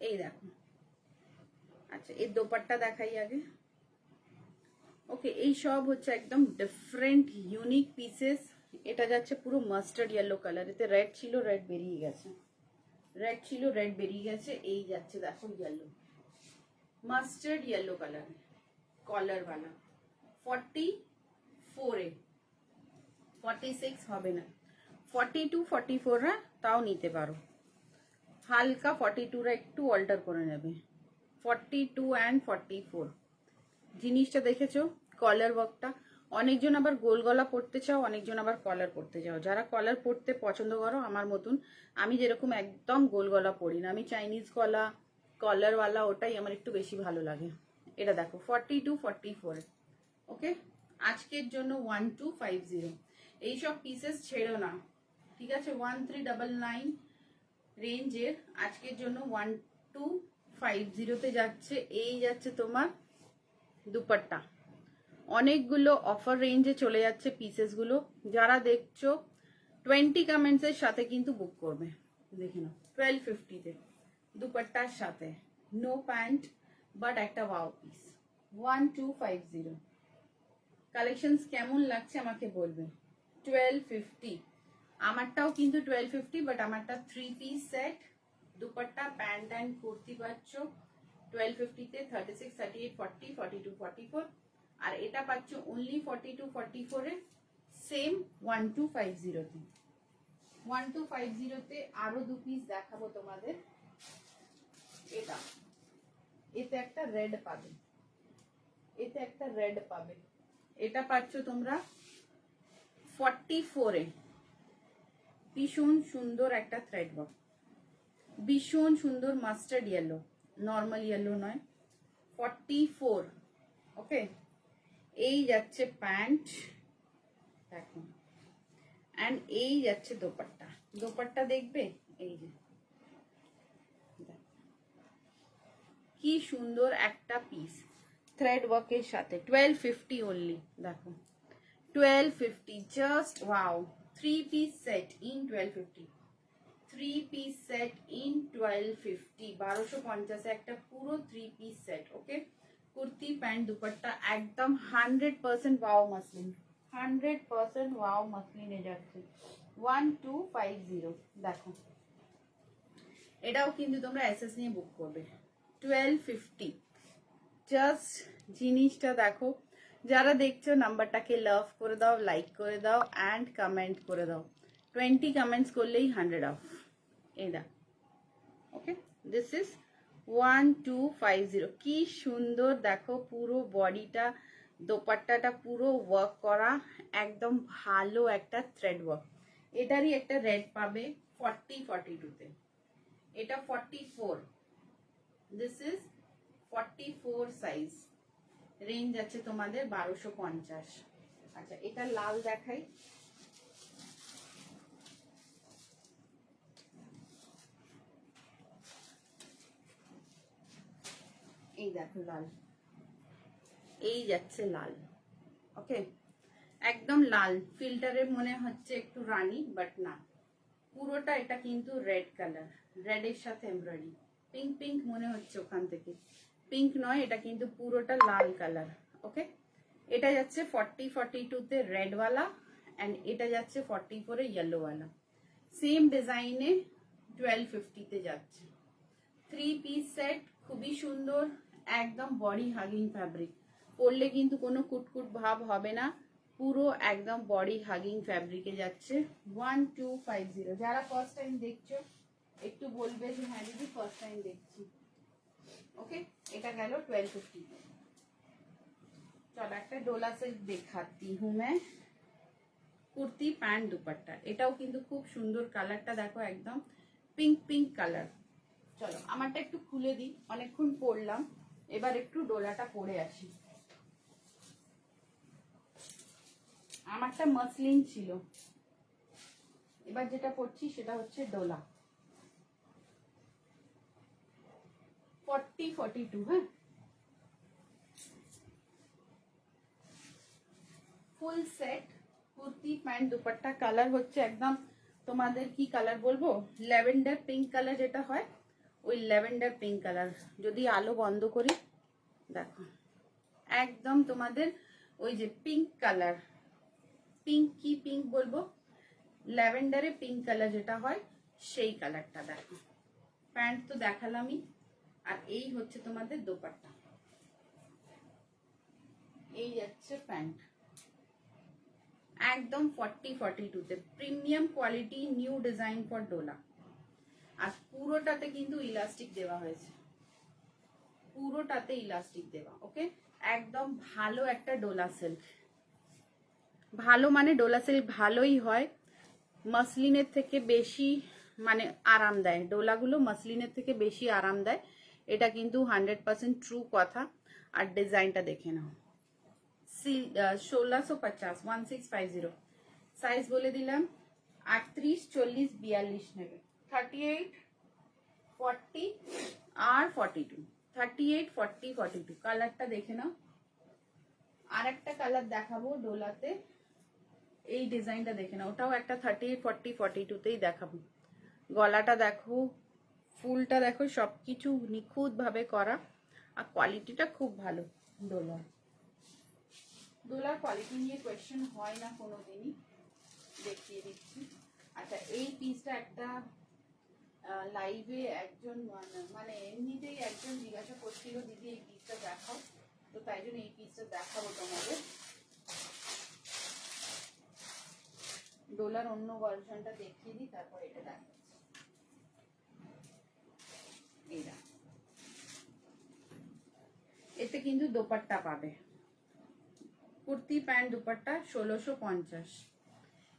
[SPEAKER 1] এই দেখো। আচ্ছা, এর দোপাট্টা দেখাই আগে। ওকে, এই সব হচ্ছে একদম ডিফারেন্ট ইউনিক পিসেস। এটা যাচ্ছে পুরো মাস্টার্ড ইয়েলো কালার, এতে রেড ছিল, রেড বেরিয়ে গেছে, রেড ছিল, রেড বেরিয়ে গেছে, এই যাচ্ছে দেখো ইয়েলো, মাস্টার্ড ইয়েলো কালার কলার বালা। 44 এ, 46 হবে না, 42, 44 তাও নিতে পারো, হালকা 42 একটু অল্টার করে নেবে। 42 অ্যান্ড 44 জিনিসটা দেখেছো, কলার ওয়ার্কটা। অনেকজন আবার গোল গলা পড়তে চাও, অনেকজন আবার কলার পড়তে চাও। যারা কলার পড়তে পছন্দ করো আমার মতন, আমি যেরকম একদম গোল গলা পড়ি না, আমি চাইনিজ গলা কলারওয়ালা, ওটাই আমার একটু বেশি ভালো লাগে। এটা দেখো 42, 44। ওকে, আজকের জন্য 1250। এইসব পিসেস ছেড়ো না, ঠিক আছে? 1399 রেঞ্জের আজকের জন্য 1250 যাচ্ছে। এই যাচ্ছে তোমার দুপাট্টা, অনেকগুলো অফার রেঞ্জে চলে যাচ্ছে পিসেসগুলো। যারা দেখছো 20 কমেন্টসের সাথে কিন্তু বুক করবে। দেখে নাও 1250-তে দুপাট্টার সাথে, নো প্যান্ট বাট একটা ওয়াও পিস। 1250 কালেকশনস কেমন লাগছে আমাকে বলবে। 1250 আমারটাও কিন্তু 1250, বাট আমারটা 3 piece set, dupatta pant and kurti পাচ্ছ 1250-তে। 36, 38, 40, 42, 44, আর এটা পাচ্ছ অনলি 42, 44-এ সেম 1250-তে। 1250-তে আরো 2 পিস দেখাবো তোমাদের। এটা, এতে একটা রেড পাবে, এতে একটা রেড পাবে। এটা পাচ্ছ তোমরা 44-এ। ভীষণ সুন্দর একটা থ্রেড ওয়ার্ক, ভীষণ সুন্দর মাস্টার্ড ইয়েলো, নর্মাল ইয়েলো নয়। 44, ওকে। এই যাচ্ছে প্যান্ট, দেখো, অ্যান্ড এই যাচ্ছে দোপাট্টা। দোপাট্টা দেখবে, এই যে কি সুন্দর একটা পিস থ্রেড ওয়ার্কের সাথে। 1250 অনলি, দেখো 1250, just wow. 3 piece set in 1250, 3 piece set in 1250, 1250 একটা পুরো 3 পিস সেট, ওকে। কুর্তি প্যান্ট দুপাট্টা একদম 100% ওয়াও মাসলিন, 100% ওয়াও মাসলিনে যাচ্ছে। 1250, দেখো এটাও কিন্তু তোমরা এসএস নিয়ে বুক করবে। 1250, জাস্ট জিনিসটা দেখো। যারা দেখছো নাম্বারটাকে লাভ করে দাও, লাইক করে দাও অ্যান্ড কমেন্ট করে দাও। 20 কমেন্টস করলেই 100 অফ। এই দা, ওকে, দিস ইজ 1250। কি সুন্দর দেখো, পুরো বডিটা, দোপাট্টাটা পুরো ওয়ার্ক করা, একদম ভালো একটা থ্রেড ওয়ার্ক। এটারই একটা রেড পাবে 40, 42-তে। এটা 44, দিস ইজ 44 সাইজ। রেঞ্জ আছে তোমাদের 1250। আচ্ছা, এটা লাল দেখাই। এই দেখো লাল, এই যাচ্ছে লাল, ওকে, একদম লাল। ফিল্টারে মনে হচ্ছে একটু রানী, বাট না, পুরোটা এটা কিন্তু রেড কালার, রেডের সাথে এমব্রয়ডারি। পিঙ্ক পিঙ্ক মনে হচ্ছে ওখান থেকে, পিঙ্ক নয়, এটা কিন্তু পুরোটা লাল কালার, ওকে। এটা যাচ্ছে 40, 42-তে রেডওয়ালা, অ্যান্ড এটা যাচ্ছে 44-এ ইয়েলোওয়ালা। সেম ডিজাইনে 1250-তে যাচ্ছে। 3 পিস সেট, খুবই সুন্দর, একদম বডি হাগিং ফ্যাব্রিক। পরলে কিন্তু কোনো কুটকুট ভাব হবে না, পুরো একদম বডি হাগিং ফ্যাব্রিকে যাচ্ছে। 1250। যারা ফার্স্ট টাইম দেখছো একটু বলবে যে হ্যাঁ দিদি ফার্স্ট টাইম দেখছি, ওকে। এটা গেল 1250। চলো একটা ডোলা সিল্ক দেখাতি হুঁ मैं। কুর্তি প্যান্ট দুপাট্টা, এটাও কিন্তু খুব সুন্দর। কালারটা দেখো, একদম পিঙ্ক পিঙ্ক কালার। চলো আমারটা একটু খুলে দিই, অনেকক্ষণ পরলাম, এবার একটু ডোলাটা পরে আসি। আমারটা মসলিন ছিল, এবার যেটা পরছি সেটা হচ্ছে ডোলা। 40, 42, হ্যাঁ, full set kurti pant dupatta. Colour হচ্ছে একদম তোমাদের কি কালার বলবো, ল্যাভেন্ডার পিঙ্ক কালার যেটা হয়, ওই ল্যাভেন্ডার পিঙ্ক কালার। যদি আলো বন্ধ করি, দেখো একদম তোমাদের ওই যে পিঙ্ক কালার, পিঙ্ক কি পিঙ্ক বলবো, ল্যাভেন্ডারে পিঙ্ক কালার যেটা হয় সেই কালারটা। দেখো প্যান্ট তো দেখালামই, আর এই হচ্ছে তোমাদের দোপাট্টা। এই যাচ্ছে প্যান্ট, একদম 40, 42-তে premium quality, new design for ডোলা। আর পুরোটাতে কিন্তু ইলাস্টিক দেওয়া হয়েছে, পুরোটাতে ইলাস্টিক দেওয়া, ওকে। একদম ভালো একটা ডোলা সিল্ক। ভালো মানে ডোলা সিল্ক ভালোই হয়, মসলিনের থেকে বেশি মানে আরাম দেয়। ডোলাগুলো মসলিনের থেকে বেশি আরাম দেয়, এটা কিন্তু 100% ট্রু কথা। আর ডিজাইনটা দেখে নাও, 1650, 1650। সাইজ বলে দিলাম, 38, 40, 42 নেবে, 38, 40 আর 42, 38, 40, 42। কালারটা দেখে নাও। আর একটা কালার দেখাবো ডোলাতে, এই ডিজাইনটা দেখে না, ওটাও একটা 38, 40, 42তেই দেখাবো। গলাটা দেখো, ফুলটা দেখো, সবকিছু নিখুঁত ভাবে করা, আর কোয়ালিটিটা খুব ভালো। দোলার কোয়ালিটি নিয়ে কোয়েশ্চেন হয় না কোনোদিনই, দেখিয়ে দিচ্ছি। আচ্ছা, এই পিসটা একটা লাইভে একজন মানে এমনিতেই একজন জিজ্ঞাসা করছিল, দিদি এই পিসটা দেখাও, তো তাই জন্য এই পিসটা দেখাবো তোমাদের। ডোলার অন্য ভার্সনটা দেখিয়ে দিই, তারপর এটা দেখাচ্ছি। এইটা, এতে কিন্তু দোপাট্টা পাবে, কুর্তি প্যান্ট দুপাট্টা 1650।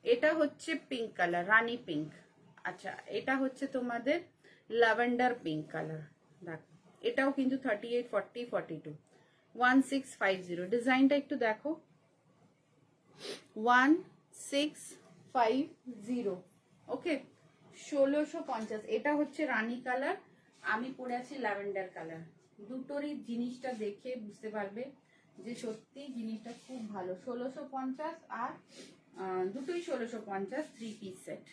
[SPEAKER 1] এটা হচ্ছে পিঙ্ক কালার, রানী পিঙ্ক। আচ্ছা, এটা হচ্ছে তোমাদের ল্যাভেন্ডার পিঙ্ক কালার। দেখো, এটাও কিন্তু 38, 40, 42, 1650। ডিজাইনটা একটু দেখো, 1650। ওকে, 1650। এটা হচ্ছে রানী কালার, আমি পরে আছি ল্যাভেন্ডার কালার। দুটোরই জিনিসটা দেখে বুঝতে পারবে যে সত্যি জিনিসটা খুব ভালো। 1650, আর দুটোই 1650, 3 পিস সেট।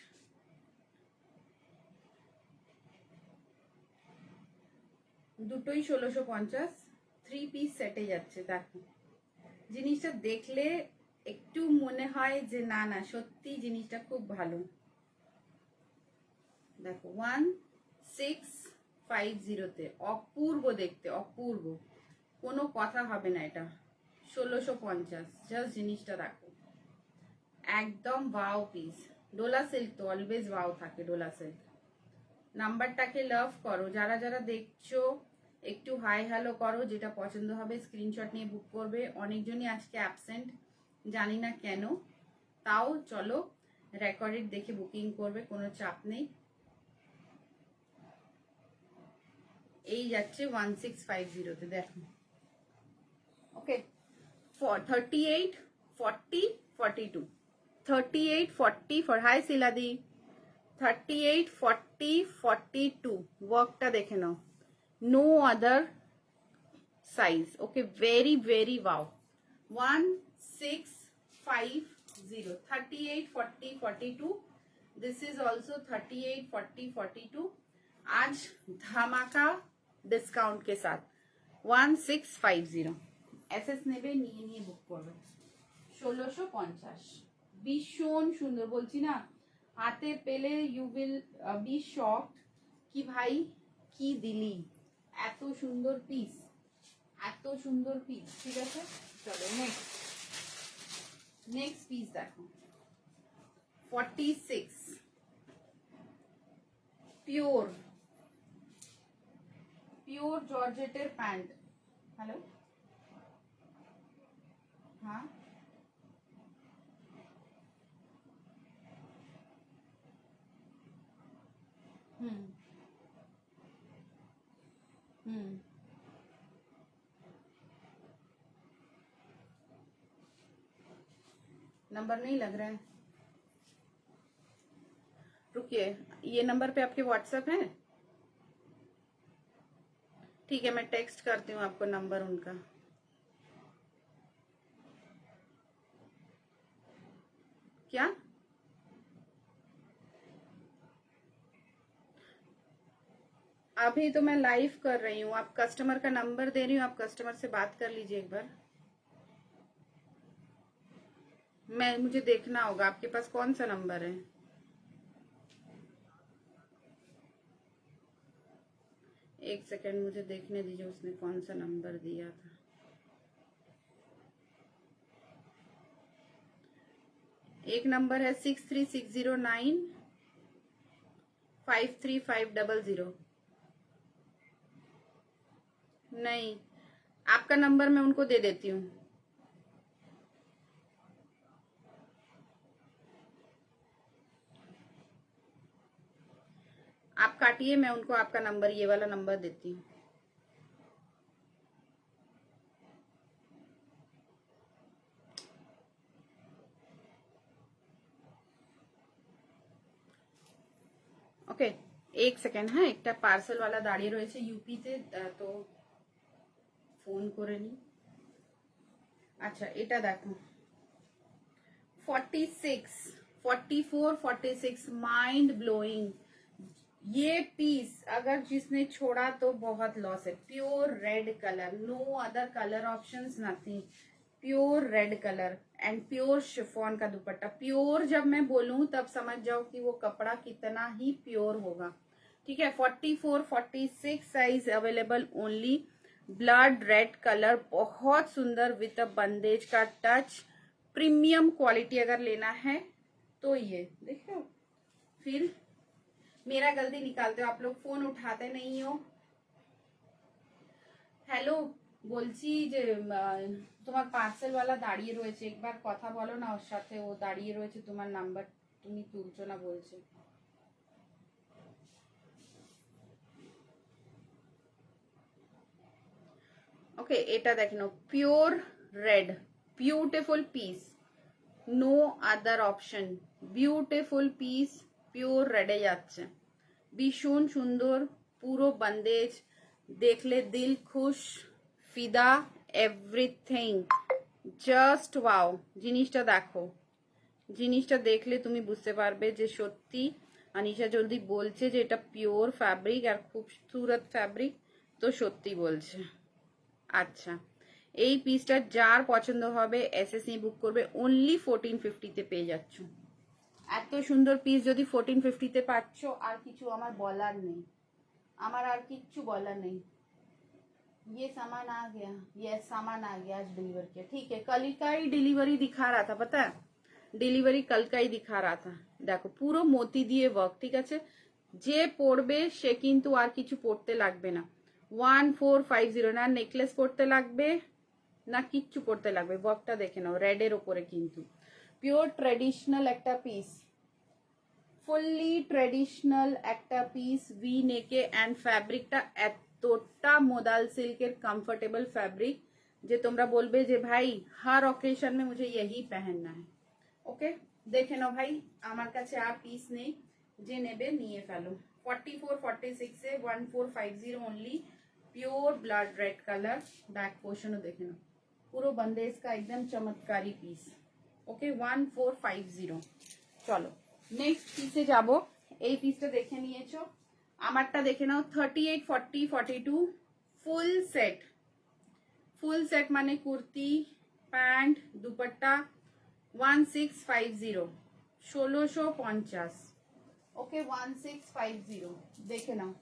[SPEAKER 1] দুটোই 1650, 3 পিস সেটে যাচ্ছে। দেখো, জিনিসটা দেখলে একটু মনে হয় যে না না সত্যি জিনিসটা খুব ভালো। দেখো, 1650তে অপূর্ব দেখতে, অপূর্ব, কোনো কথা হবে না। এটা 1650, জাস্ট জিনিসটা দেখো, একদম ওয়াও পিস। ডোলা সিল্ক তো অলওয়েজ ওয়াও থাকে, ডোলা সিল্ক। নাম্বারটাকে লাভ করো, যারা যারা দেখছো একটু হাই হ্যালো করো, যেটা পছন্দ হবে স্ক্রিনশট নিয়ে বুক করবে। অনেকজনই আজকে অ্যাবসেন্ট, জানি না কেন, তাও চলো রেকর্ডেড দেখে বুকিং করবে, কোনো চাপ নেই। এই যাচ্ছে 1650তে, দেখো। ওকে, 38, 40, 42, 38, 40 ফর হাই সিলাদি, 38, 40, 42। ওয়ার্কটা দেখে নাও, no other size. Okay, very very wow. 1650, 38, 40, 42। This is also 38, 40, 42। आज धमाका डिस्काउंट के साथ 1650। এসএস নেবে, নিয়ে নিয়ে বুক করবে। 1650, ভীষণ সুন্দর, বলছি না, হাতে পেলে ইউ উইল বি শকড কি ভাই কি দিলি, এত সুন্দর পিস, এত সুন্দর পিস। ঠিক আছে, চলো নেক্সট পিস দেখো। 46, পিওর জর্জেটের প্যান্ট। হ্যালো, হ্যাঁ, হুম হুম, नंबर नहीं लग रहा है, रुकिए। ये नंबर पे आपके व्हाट्सएप है? ठीक है, मैं टेक्स्ट करती हूँ आपको नंबर उनका। क्या? अभी तो मैं लाइव कर रही हूँ, आप कस्टमर का नंबर दे रही हूँ, आप कस्टमर से बात कर लीजिए एक बार। मुझे देखना होगा आपके पास कौन सा नंबर है। एक सेकंड, मुझे देखने दीजिए उसने कौन सा नंबर दिया था। एक नंबर है 6360953500। नहीं, आपका नंबर मैं उनको दे देती हूँ। आप काटिए, मैं उनको आपका नंबर, ये वाला नंबर देती हूँ। ওকে, এক সেকেন্ড। হ্যাঁ, একটা পার্সেলওয়ালা দাঁড়িয়ে রয়েছে ইউপিতে, তো ফোন করে নি। আচ্ছা, এটা দেখো, 46, 44, 46, माइंड ब्लोइंग। ये पीस अगर जिसने छोड़ा तो बहुत लॉस है। Pure red colour, no other colour options, nothing, pure red colour and pure chiffon का दुपट्टा। प्योर जब मैं बोलूं तब समझ जाओ कि वो कपड़ा कितना ही प्योर होगा, ठीक है। 44, 46 size available only. Blood red colour, बहुत सुंदर विद अ बंदेज का टच, प्रीमियम क्वालिटी अगर लेना है तो ये देखो। फिर मेरा गलती निकालते हो आप लोग, फोन उठाते नहीं हो। হ্যালো, বলছি যে তোমার পার্সেলওয়ালা দাঁড়িয়ে রয়েছে, একবার কথা বলো না ওর সাথে, ও দাঁড়িয়ে রয়েছে, তোমার নাম্বার তুমি তুলছো না বলছে। ওকে, এটা দেখো, pure red, beautiful piece, no other option, beautiful piece, pure রেডে যাচ্ছে, ভীষণ সুন্দর, পুরো বন্দেজ, দেখলে দিল খুশ, ফিদা, এভরিথিং, জাস্ট ওয়াও। জিনিসটা দেখো, জিনিসটা দেখলে তুমি বুঝতে পারবে যে সত্যি আনিশা জলদি বলছে যে এটা পিওর ফ্যাব্রিক আর খুবসুরত ফ্যাব্রিক, তো সত্যি বলছে। আচ্ছা, এই পিসটা যার পছন্দ হবে এসএসসি বুক করবে, অনলি 1450-তে পেয়ে যাচ্ছ। এত সুন্দর পিস যদি 1450-তে পাচ্ছ, আর কিছু আমার বলার নেই, আমার আর কিচ্ছু বলার নেই। ये सामान आ गया, ये सामान आ गया आज डिलीवर किया, ठीक है। कल का ही डिलीवरी दिखा रहा था, पता है, ডিলিভারি কালকাই দিখা रहा था। দেখো পুরো মতি দিয়ে ওয়ার্ক, ঠিক আছে। যে পড়বে সে কিন্তু আর কিছু পড়তে লাগবে না। 1450, না নেকলেস পড়তে লাগবে না কিচ্ছু পড়তে লাগবে। ওয়ার্কটা দেখে নাও, রেডের ওপরে কিন্তু পিওর ট্রেডিশনাল একটা পিস, ফুললি ট্রেডিশনাল একটা পিস, ভি নেকে এন্ড ফ্যাব্রিকটা এতটা মোদাল সিল্কের কমফোর্টেবল ফ্যাব্রিক যে তোমরা বলবে যে ভাই हर ओकेजन में मुझे यही पहनना है। ওকে, দেখে নাও ভাই, আমার কাছে আর পিস নেই, যে নেবে নিয়ে ফেলো। 44, 46 এ 1450 only, pure blood red colour, back portion দেখে নাও, পুরো बंदेज का एकदम चमत्कारी পিস। ওকে, 1450। চলো নেক্সট পিসে যাব। এই পিসটা দেখে নিয়েছো, আমারটা দেখে নাও। 38, 40, 42 ফুল সেট, ফুল সেট মানে কুর্তি, প্যান্ট, দুপাট্টা, 1650, 1650। ওকে, 1650 দেখে নাও।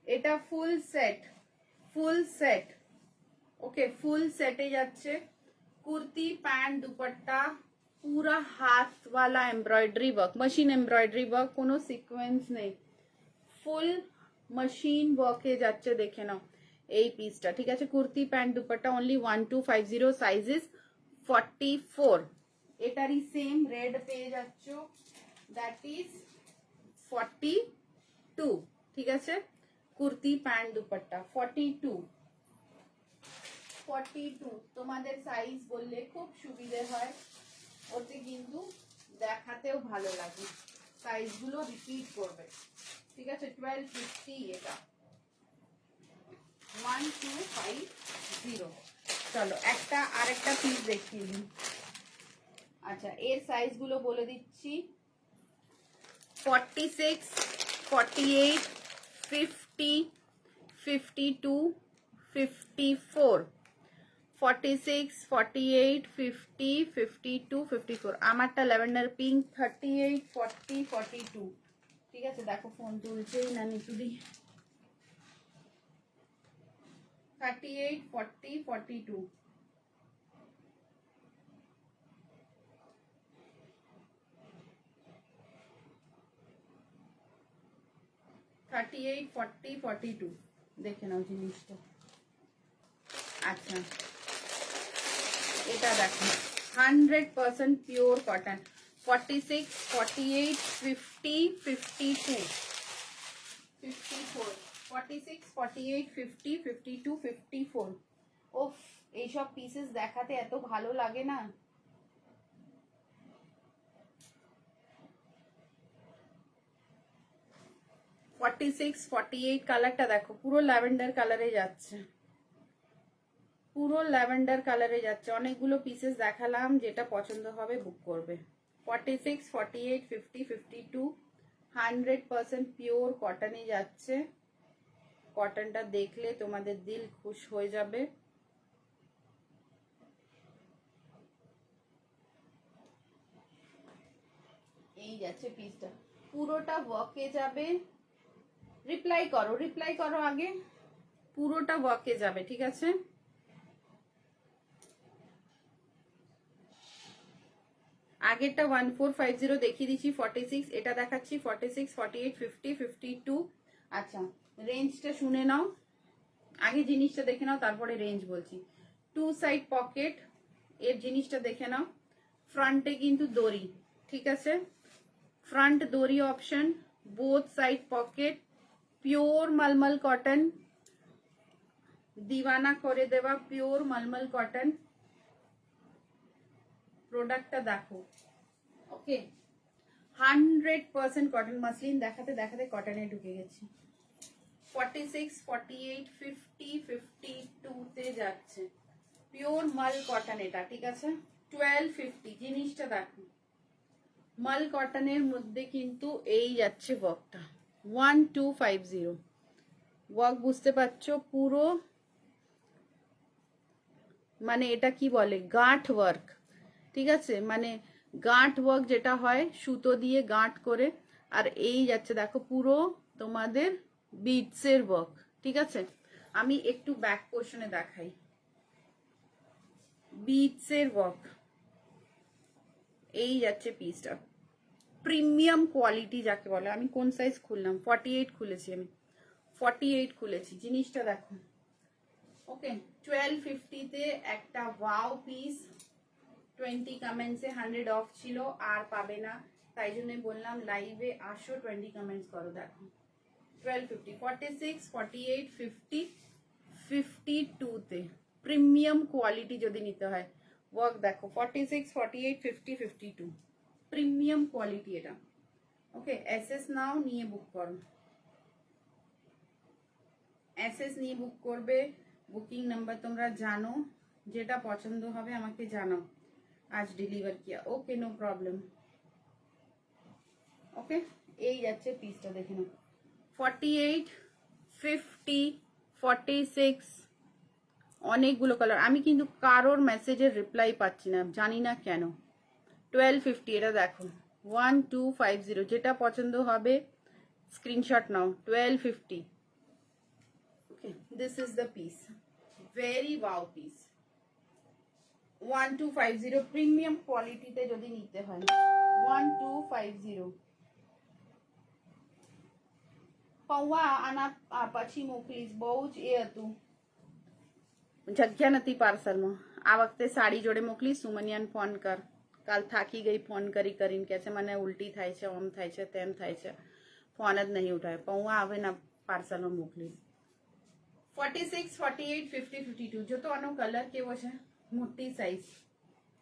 [SPEAKER 1] এটা ফুল সেট, ফুল সেট, ওকে, ফুল সেটে যাচ্ছে, কুর্তি, প্যান্ট, দুপাট্টা, पूरा हाथ वाला embroidery work, machine embroidery work, कोनो সিকোয়েন্স নেই, ফুল मशीन ওয়ার্কে যাচ্ছে। দেখে নাও এই পিসটা, ঠিক আছে। Kurti, pant, dupatta only 1250, sizes 44। এটারই সেম রেড পেয়ে যাচ্ছ, দ্যাট ইজ 42, ঠিক আছে। কুর্তি, প্যান্ট, দুপাট্টা 42, 42। তোমাদের সাইজ বললে খুব সুবিধে হয়, ওতে কিন্তু দেখাতেও ভালো লাগে, সাইজগুলো রিপিট করবে, ঠিক আছে। 1250 এটা, 1250। চলো একটা আরেকটা পিস দেখিয়ে দিই। আচ্ছা, এর সাইজগুলো বলে দিচ্ছি, 46, 48, 50, 52, 54, 46, 48, 50, 52, 54। আমারটা ল্যাভেন্ডার পিঙ্ক, 38, 40, 42, ঠিক আছে। দেখো ফোন তুলছেই না নিতুদি। 38, 40, 42, 38, 40, 42 দেখে নাও জিনিসটা। আচ্ছা, এটা দেখো 100% পিওর কটন, 46, 48, 50, 52, 54, 46, 48, 50, 52, 54। ওফ, এইসব পিসেস দেখাতে এত ভালো লাগে না। ফর্টি সিক্স, 48 কালারটা দেখো, পুরো ল্যাভেন্ডার কালারে যাচ্ছে। পুরো ল্যাভেন্ডার কালারে যাচ্ছে। অনেকগুলো পিসেস দেখালাম, যেটা পছন্দ হবে বুক করবে। 46, 48, 50, 52 100% পিওর কটনে যাচ্ছে। কটনটা দেখলে তোমাদের দিল খুশ হয়ে যাবে। এই যাচ্ছে পিসটা, পুরোটা ওয়ার্কে যাবে। রিপ্লাই করো আগে। পুরোটা ওয়ার্কে যাবে, ঠিক আছে? আগেরটা 1450 দেখিয়ে দিচ্ছি, 46 এটা দেখাচ্ছি, 46, 48, 50, 52। আচ্ছা, রেঞ্জটা শুনে নাও, আগে জিনিসটা দেখে নাও, তারপরে রেঞ্জ বলছি। 2 সাইড পকেট, এর জিনিসটা দেখে নাও। ফ্রন্টে কিন্তু দড়ি, ঠিক আছে? ফ্রন্ট দড়ি option, both side pocket, pure মলমল কটন, দিওয়ানা করে দেওয়া পিওর মলমল কটন। প্রোডাক্টটা দেখো, ওকে? 100% কটন। মাসলিন দেখাতে দেখাতে কটনে ঢুকে গেছি। 46, 48, 50, 52 তে যাচ্ছে, পিওর মাল কটন এটা, ঠিক আছে? 1250। জিনিসটা দেখো, মাল কটনের মধ্যে কিন্তু এই যাচ্ছে ওয়ার্কটা। 1250 ওয়ার্ক, বুঝতে পারছো? পুরো মানে এটা কি বলে, গাঁঠ ওয়ার্ক, ঠিক আছে? মানে গাঁঠ ওয়ার্ক যেটা হয় সুতো দিয়ে গাঁঠ করে, আর এই যাচ্ছে দেখো পুরো তোমাদের বিটসের ওয়ার্ক, ঠিক আছে? আমি একটু ব্যাক পোর্শনে দেখাই, বিটসের ওয়ার্ক। এই যাচ্ছে পিসটা, প্রিমিয়াম কোয়ালিটি যাকে বলে। আমি কোন সাইজ খুললাম? 48 খুলেছি আমি, 48 খুলেছি। জিনিসটা দেখো, ওকে? 1250 তে একটা ওয়াও পিস। 20 কমেন্টসে 100 অফ ছিল, আর পাবে না, তাই জন্য বললাম লাইভে আসো, 20 কমেন্টস করো। দেখো 1250, 46, 48, 50, 52 তে প্রিমিয়াম কোয়ালিটি যদি নিতে হয়। ওয়ার্ক দেখো, 46, 48, 50, 52 প্রিমিয়াম কোয়ালিটি এটা, ওকে? এসএস নাও, নিয়ে বুক করো। এসএস নিয়ে বুক করবে। বুকিং নাম্বার তোমরা জানো, যেটা পছন্দ হবে আমাকে জানাও। আজ ডেলিভার কিয়া, ওকে, নো প্রবলেম, ওকে? এই যাচ্ছে পিসটা, দেখে নাও। 48, 50, 46 অনেকগুলো কালার। আমি কিন্তু কারোর মেসেজের রিপ্লাই পাচ্ছি না, জানি না কেন। 1250 এটা দেখো, 1250, যেটা পছন্দ হবে screenshot now. 1250, okay? This is the piece, very wow piece. 1250 premium কোয়ালিটিতে যদি নিতে হয়, 1250। પૌવા આના પછી મોકલીશ, બહુ જ એ હતું, જગ્યા નથી પાર્સલમાં। આ વખતે સાડી જોડે મોકલીશ। સુમનિયાને ફોન કર, કાલ થાકી ગઈ ફોન કરી કરીને, કહે છે મને ઉલટી થાય છે, ઓમ થાય છે, તેમ થાય છે, ફોન જ નહીં ઉઠાવે। પૌવા આવે ના પાર્સલમાં મોકલીશ। 46, 48, 50, 52 જો તો આનો કલર કેવો છે, મોટી સાઈઝ,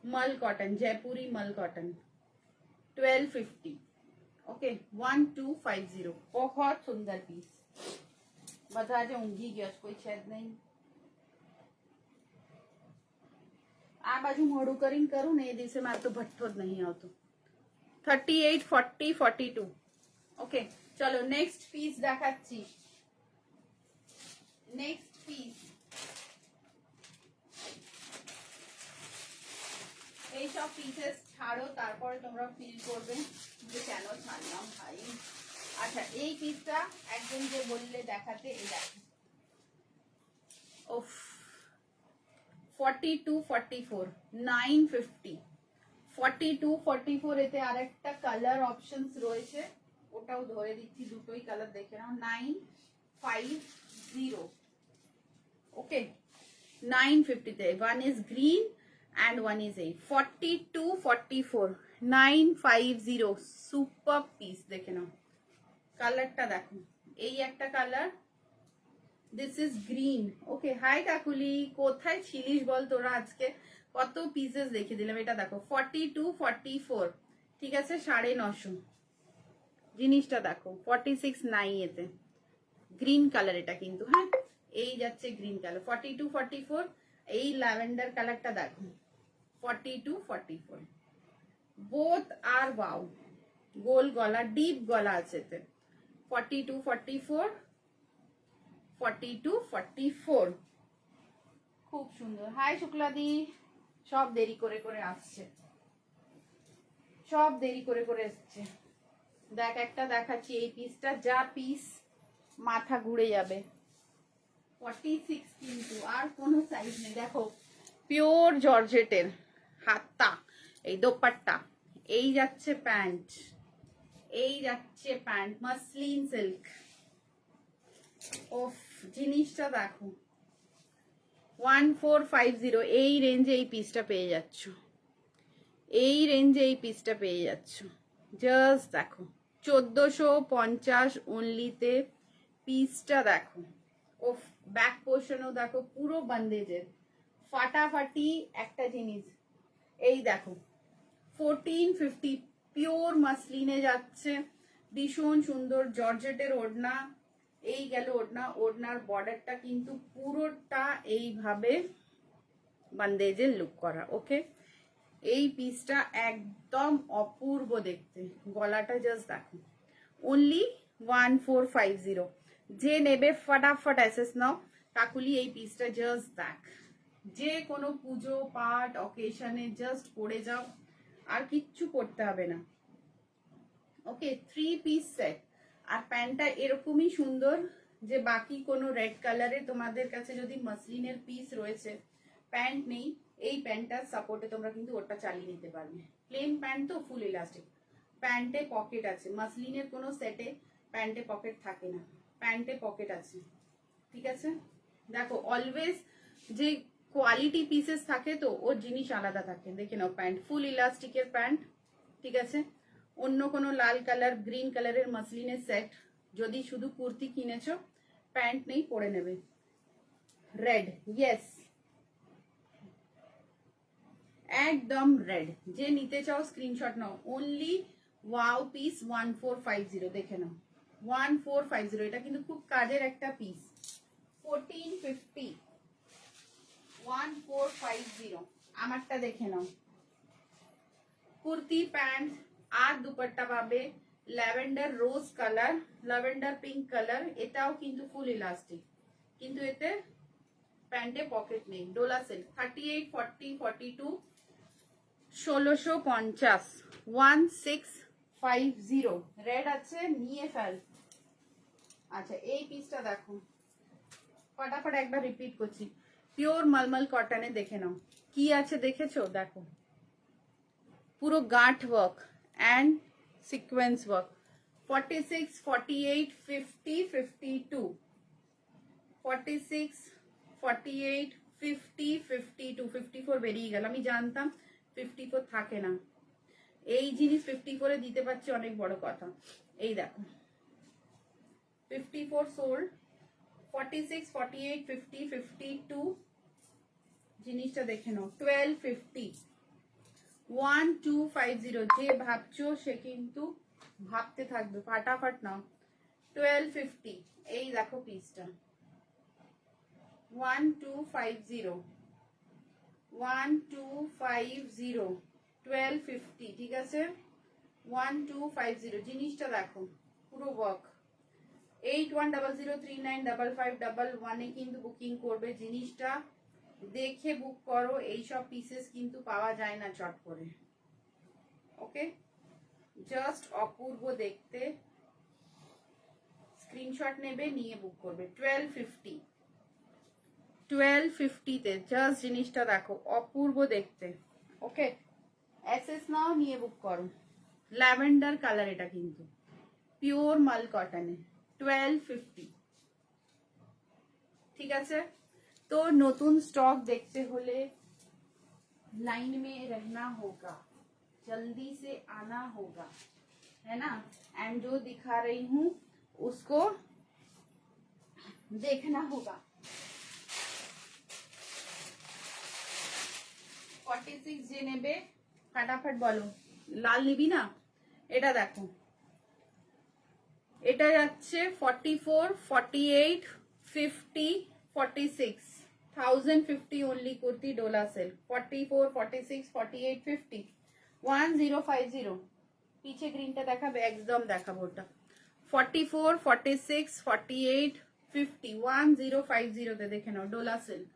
[SPEAKER 1] મલ કોટન, જયપુરી મલ કોટન। 1250, ઓકે? 1250 बहुत सुंदर पीस। બધા જે ઊંઘી ગયા છે, કોઈ છે જ નહીં। આ બાજુ મોડું કરીને કરું ને એ દિવસે મારે તો ભઠ્ઠો જ નહીં આવતો। 38, 40, 42, ઓકે? ચલો નેક્સ્ટ પીસ দেখাচ্ছি। নেক্সট পিস, এইসব পিসেস ছাড়ো, তারপরে তোমরা ফিল করবে যে কেন ছাড়লাম ভাই। আচ্ছা, এই পিসটা একদম যে বললে দেখাতে, এই দেখো, ওফ, 42, 44, 950। 42, 44 এতে আরেকটা কালার অপশনস রয়েছে, ওটাও ধরে দিচ্ছি, দুটোই কালার দেখে নাও। 950, ওকে? 950 তে one is green and one is a 42, 44, 950 super piece. দেখে নাও কালারটা, দেখো এই একটা colour, this is green, okay? Hi Kakuli, কোথায় ছিলিস বল তোরা? আজকে কত পিসেস দেখে দিলাম। এটা দেখো 42, 44, ঠিক আছে? 950। জিনিসটা দেখো 46 নাই এতে, গ্রিন কালার এটা কিন্তু, হ্যাঁ? এই যাচ্ছে গ্রিন কালার, 42, 44 এই ল্যাভেন্ডার কালারটা দেখো 42 44 বোথ আর ওয়াও গোল গলা ডিপ গলা আছে এতে 42 44 42 44 খুব সুন্দর হাই শুক্লাদি সব দেরি করে করে আসছে সব দেরি করে করে এসছে দেখ একটা দেখাচ্ছি এই পিসটা যা পিস মাথা ঘুরে যাবে 46 কিন্তু আর কোনো সাইজ নেই দেখো পিওর জর্জেটের হাতটা এই দোপাট্টা এই যাচ্ছে প্যান্ট এই যাচ্ছে প্যান্ট মাসলিন সিল্ক ওফ জিনিসটা দেখো 1450 এই রেঞ্জে এই পিসটা পেয়ে যাচ্ছ এই রেঞ্জে এই পিসটা পেয়ে যাচ্ছ জাস্ট দেখো 1450 অনলিতে পিসটা দেখো ওফ ব্যাক পোর্শনও দেখো পুরো বন্দেজের ফাটাফাটি একটা জিনিস এই দেখো 1450 পিওর মাসলিনে যাচ্ছে ভীষণ সুন্দর জর্জেটের ওড়না এই গেল ওড়না ওড়নার বর্ডারটা কিন্তু পুরোটা এইভাবে বন্দেজের লুক করা ওকে এই পিসটা একদম অপূর্ব দেখতে গলাটা জাস্ট দেখো অনলি 1450 যে নেবে ফটাফট অ্যাসেস নাও কাকুলি এই পিসটা জাস্ট দেখ যে কোনো পুজো পাঠ অকেশনে জাস্ট পরে যাও আর কিচ্ছু করতে হবে না ওকে 3 পিস সেট আর প্যান্টটা এরকমই সুন্দর যে বাকি কোনো রেড কালারে তোমাদের কাছে যদি মাসলিনের পিস রয়েছে প্যান্ট নেই এই প্যান্টটার সাপোর্টে তোমরা কিন্তু ওটা চালিয়ে নিতে পারবে প্লেন প্যান্ট তো ফুল ইলাস্টিক প্যান্টে পকেট আছে মাসলিনের কোনো সেটে প্যান্টে পকেট থাকে না প্যান্টে পকেট আছে ঠিক আছে দেখো অলওয়েজ যে কোয়ালিটি পিসেস থাকে তো ওর জিনিস আলাদা থাকে দেখে নাও প্যান্ট ফুল ইলাস্টিকের প্যান্ট ঠিক আছে অন্য কোনো লাল কালার গ্রিন কালারের মাসলিনের সেট যদি শুধু কুর্তি কিনেছো প্যান্ট নেই পরে নেবে রেড ইয়েস একদম রেড যে নিতে চাও স্ক্রিনশট নাও অনলি ওয়াও পিস 1450 দেখে নাও 1450 এটা কিন্তু খুব কাজের একটা পিস 1450 1450 আমারটা দেখে নাও কুর্তি প্যান্ট আর দুপাট্টা পাবে ল্যাভেন্ডার রোজ কালার ল্যাভেন্ডার পিঙ্ক কালার এটাও কিন্তু ফুল ইলাস্টিক কিন্তু এতে প্যান্টে পকেট নেই ডোলা সিল্ক 38 40 42 1650 1650 রেড আছে নিয়ে ফেল আচ্ছা এই পিসটা দেখো ফটাফট একবার রিপিট করছি পিওর মালমাল কটনে দেখে নাও কি আছে দেখেছো দেখো পুরো গাঁঠ ওয়ার্ক অ্যান্ড সিকোয়েন্স ওয়ার্ক 46 48 50 52 46 48 50 52 54 বেরিয়ে গেল আমি জানতাম 54 থাকে না এই জিনিস 54 এ দিতে পারছি অনেক বড় কথা এই দেখো 54 সোল্ড 46 48 50 52 জিনিসটা দেখে নাও 1250 1250 যে ভাবছো সে কিন্তু ভাবতে থাকবে ফাটাফাট নাও 1250 এই দেখো পিসটা 1250 1250 1250 ঠিক আছে 1250 জিনিসটা দেখো পুরো ওয়ার্ক 8100395511 এ কিন্তু বুকিং করবে জিনিসটা দেখে বুক করো এইসব পিসেস কিন্তু পাওয়া যায় না চট করে ওকে জাস্ট অপূর্ব দেখতে স্ক্রিনশট নেবে নিয়ে বুক করবে 1250 1250 তে জাস্ট জিনিসটা দেখো অপূর্ব দেখতে ওকে এসএস নাও নিয়ে বুক করো ল্যাভেন্ডার কালার এটা কিন্তু পিওর মাল কটনে 1250 ঠিক আছে तो नतून स्टॉक देखते होले लाइन में रहना होगा जल्दी से आना होगा है ना एंड जो दिखा रही हूँ उसको देखना होगा 46 যে নেবে फटाफट বলো লাল নিবি না এটা দেখো এটা যাচ্ছে 44 48 50 46 1050 ओनली कुर्ती डोला सिल्क 44 46 48 50 1050 पीछे ग्रीनটা দেখাবে একদম দেখাবো ওটা 44 46 48 50 1050 তে দেখে নাও ডোলা সিল্ক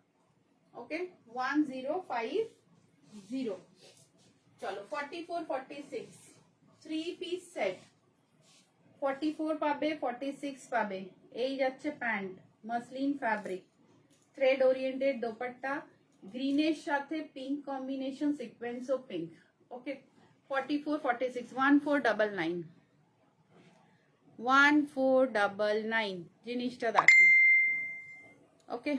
[SPEAKER 1] ওকে 1050 চলো 44 46 3 পিস সেট 44 পাবে 46 পাবে এই যাচ্ছে pant muslin fabric thread oriented dupatta গ্রিনের সাথে পিঙ্ক কম্বিনেশন সিকোয়েন্স ও পিঙ্ক ওকে 44 46 1499 1499 জিনিসটা দেখো ওকে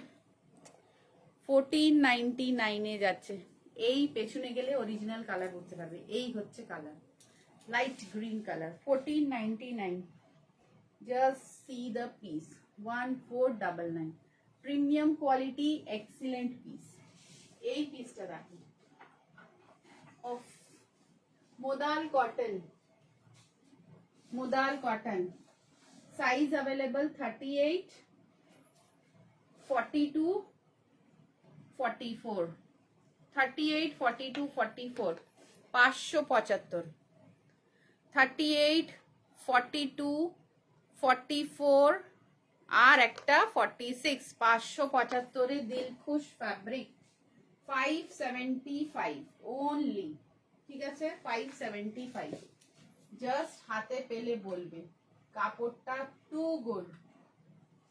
[SPEAKER 1] 1499 এ যাচ্ছে এই পেছনে গেলে অরিজিনাল কালার বুঝতে পারবে এই হচ্ছে colour light green color 1499 just see the piece 1499 premium quality excellent piece এই পিসটা দেখো of modal cotton size available 38 42 44 38 42 44 575 38 42 44 আর একটা 46 575 এ দিলখুশ ফ্যাব্রিক 575 only ঠিক আছে 575 জাস্ট হাতে পেলে বলবে কাপড়টা টু গুড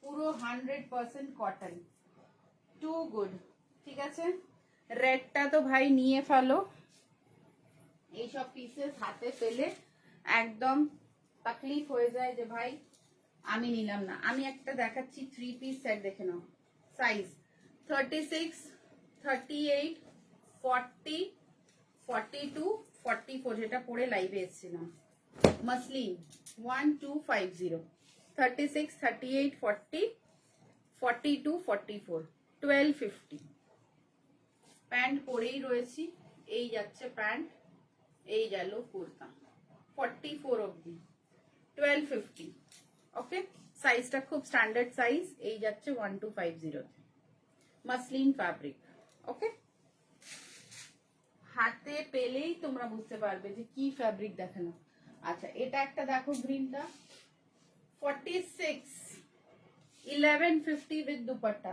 [SPEAKER 1] পুরো 100% কটন টু গুড ঠিক আছে রেডটা তো ভাই নিয়ে ফেলো এইসব পিসেস হাতে পেলে একদম তকলিফ হয়ে যায় যে ভাই আমি নিলাম না আমি একটা দেখাচ্ছি 3 পিস সেট দেখে নাও সাইজ 36 38 40 42 44 যেটা পরে লাইভে এসেছিলাম মসলিন 1250 36 38 40 42 44 1250 প্যান্ট পরেই রয়েছি এই যাচ্ছে প্যান্ট এই গেল কুর্তা 44 অবধি 1250 ওকে সাইজটা খুব স্ট্যান্ডার্ড সাইজ এই যাচ্ছে 1250 মসলিন ফ্যাব্রিক ওকে হাতে পেলেই তোমরা বুঝতে পারবে যে কি ফ্যাব্রিক দেখানো আচ্ছা এটা একটা দেখো গ্রিনটা 46 1150 विद दुपट्टा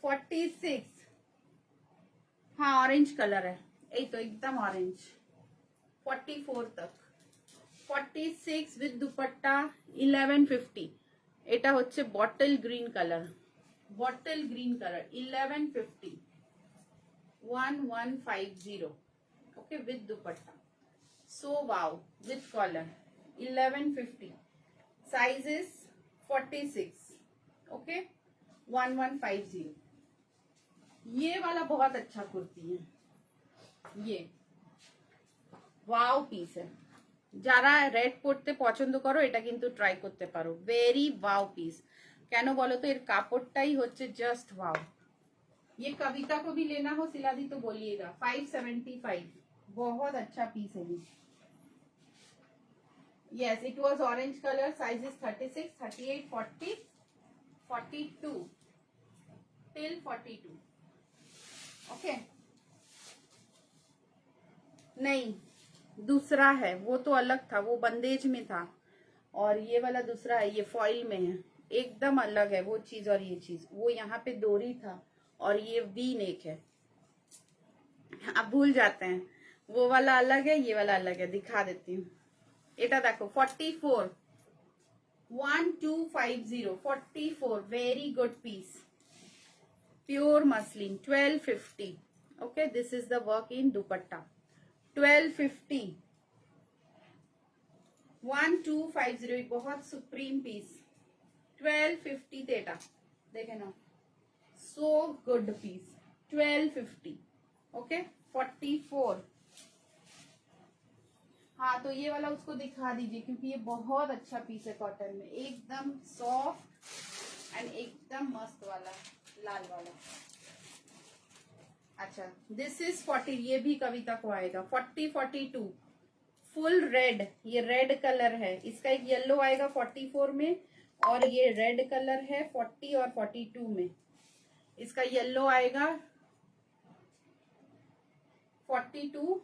[SPEAKER 1] 46 हाँ ऑरेंज कलर है यही तो एकदम ऑरेंज 44 तक 46 विद दुपट्टा 1150 এটা হচ্ছে bottle green colour 1150 1150 okay with dupatta so wow with collar 1150 size is 46 okay 1150 ये वाला बहुत अच्छा कुर्ती है ये वाओ पीस है যারা রেড পরতে পছন্দ করো এটা কিন্তু ট্রাই করতে পারো ভেরি वाओ পিস কেন বলো তো এর কাপড়টাই হচ্ছে জাস্ট वाओ ये कविता को भी लेना हो सिला दी तो बोलिएगा 575 बहुत अच्छा पीस है ये yes it was orange colour size is 36 38 40 42 till 42 okay नहीं दूसरा है वो तो अलग था वो बंदेज में था और ये वाला दूसरा है ये फॉइल में है एकदम अलग है वो चीज और ये चीज वो यहाँ पे डोरी था और ये वी नेक है आप भूल जाते हैं वो वाला अलग है ये वाला अलग है दिखा देती हूँ এটা দেখো 44 1250 44 very good piece pure muslin 1250 okay this is the work in dupatta 1250 1250 बहुत सुप्रीम पीस 1250 তে এটা দেখে নাও so good piece 1250 okay 44 हाँ तो ये वाला उसको दिखा दीजिए क्योंकि ये बहुत अच्छा पीस है कॉटन में एकदम सॉफ्ट एंड एकदम मस्त वाला लाल वाला अच्छा दिस इज 40 ये भी कविता को आएगा 40 42 फुल रेड ये रेड कलर है इसका एक येलो आएगा 44 में और ये रेड कलर है 40 और 42 में इसका येलो आएगा 42,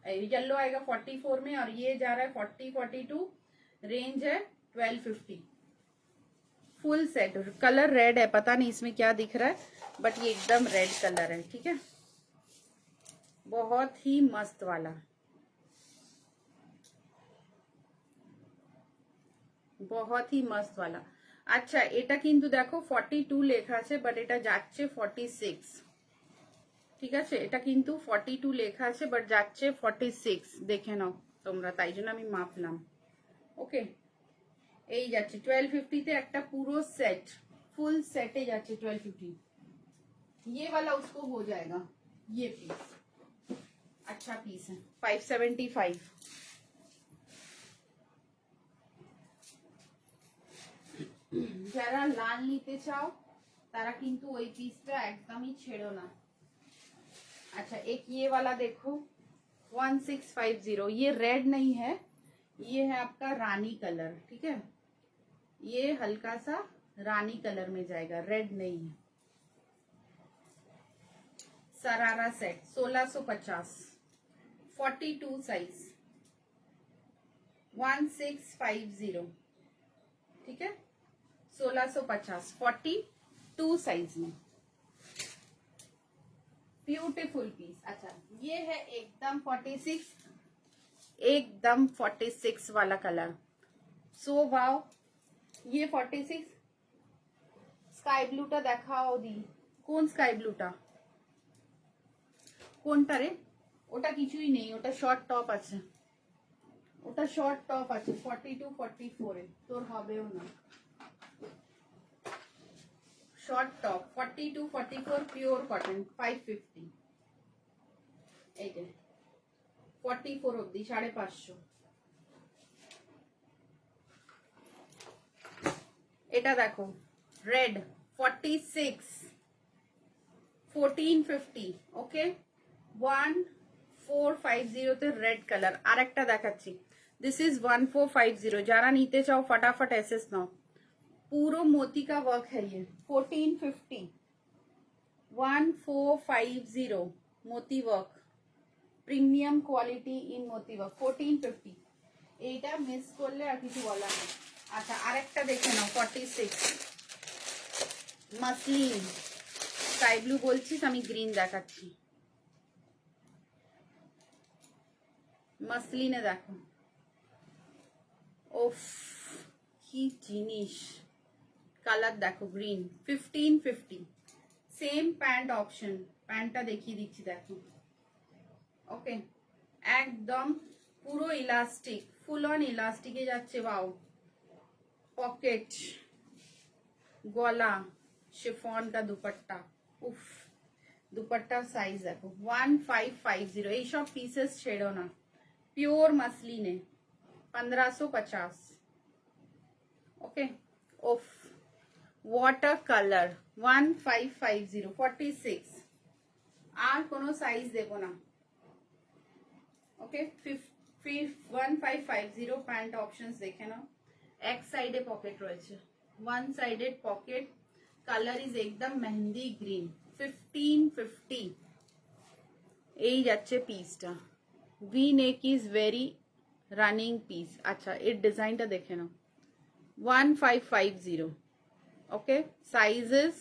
[SPEAKER 1] येलो आएगा 44 में, और ये जा रहा है 42, रेंज है 1250। फुल सेट कलर रेड है, पता नहीं इसमें क्या दिख रहा है, बट ये एकदम रेड कलर है, ठीक है। बहुत ही मस्त वाला, बहुत ही मस्त वाला। আচ্ছা এটা কিন্তু দেখো 42 লেখা আছে, বাট এটা যাচ্ছে 46, ঠিক আছে। এটা কিন্তু 42 লেখা আছে, বাট যাচ্ছে 46, দেখে নাও তোমরা, তাই জন্য আমি মাপলাম। ওকে, এই যাচ্ছে 1250 তে একটা পুরো সেট, ফুল সেটে যাচ্ছে 1250। ये वाला उसको हो जाएगा, ये पीस अच्छा पीस है 575। যারা লাল নিতে চাও তারা কিন্তু ওই পিসটা একদমই ছেড়ো না। अच्छा एक ये वाला देखो 1650, ये रेड नहीं है, ये है आपका रानी कलर, ठीक है। ये हल्का सा रानी कलर में जाएगा, रेड नहीं है। सरारा सेट 1650, 42 साइज 1650, ठीक है। 1650 42 साइज में, ब्यूटीफुल पीस। अच्छा ये है एकदम 46, एकदम 46 वाला कलर, सो वाव। ये 46 স্কাই ব্লুটা দেখাও দি, কোন স্কাই ব্লুটা, কোনটা রে? ওটা কিছুই নেই, ওটা শর্ট টপ আছে, ওটা শর্ট টপ আছে 42 44 এ, তোর হবেও না। শর্ট টপ 42 44 পিওর কটন 550, এই যে 44 অবধি 550। এটা দেখো রেড 46 1450, ওকে 1450 তে রেড কালার। আরেকটা দেখাচ্ছি, দিস ইজ 1450, যারা নিতে চাও फटाफट एसएस नाउ। पूरा मोती का वर्क है ये 1450, 1450 moti work, premium quality in moti work 1450। এইটা মিস করলে আর কিছু বলার নেই। আচ্ছা আরেকটা দেখে নাও 46 মাসলিন, স্কাই ব্লু বলছিস, আমি গ্রিন দেখাচ্ছি। মাসলিনে দেখো, ওফ কি জিনিস, কালার দেখো গ্রিন 1550। সেম প্যান্ট অপশন, প্যান্টটা দেখিয়ে দিচ্ছি দেখো, ওকে একদম পুরো ইলাস্টিক, ফুল অন ইলাস্টিকে যাচ্ছে। वाओ, पॉकेट, गला, शिफॉन का दुपट्टा, उफ दुपट्टा साइज देखो 1550। এই সব পিসেস ছেড়ো না, পিওর মাসলিনে 1550, ওকে। ওফ ওয়াটার কালার 1550 46, আর কোনো সাইজ দেবো না, ওকে। 1550 প্যান্ট অপশনস দেখে নাও। এক সাইডে পকেট রয়েছে, one sided pocket, colour is একদম মেহেন্দি গ্রিন 1550। এই যাচ্ছে পিসটা, V neck is very running piece. আচ্ছা এর ডিজাইনটা দেখে নাও 1550, ওকে সাইজেস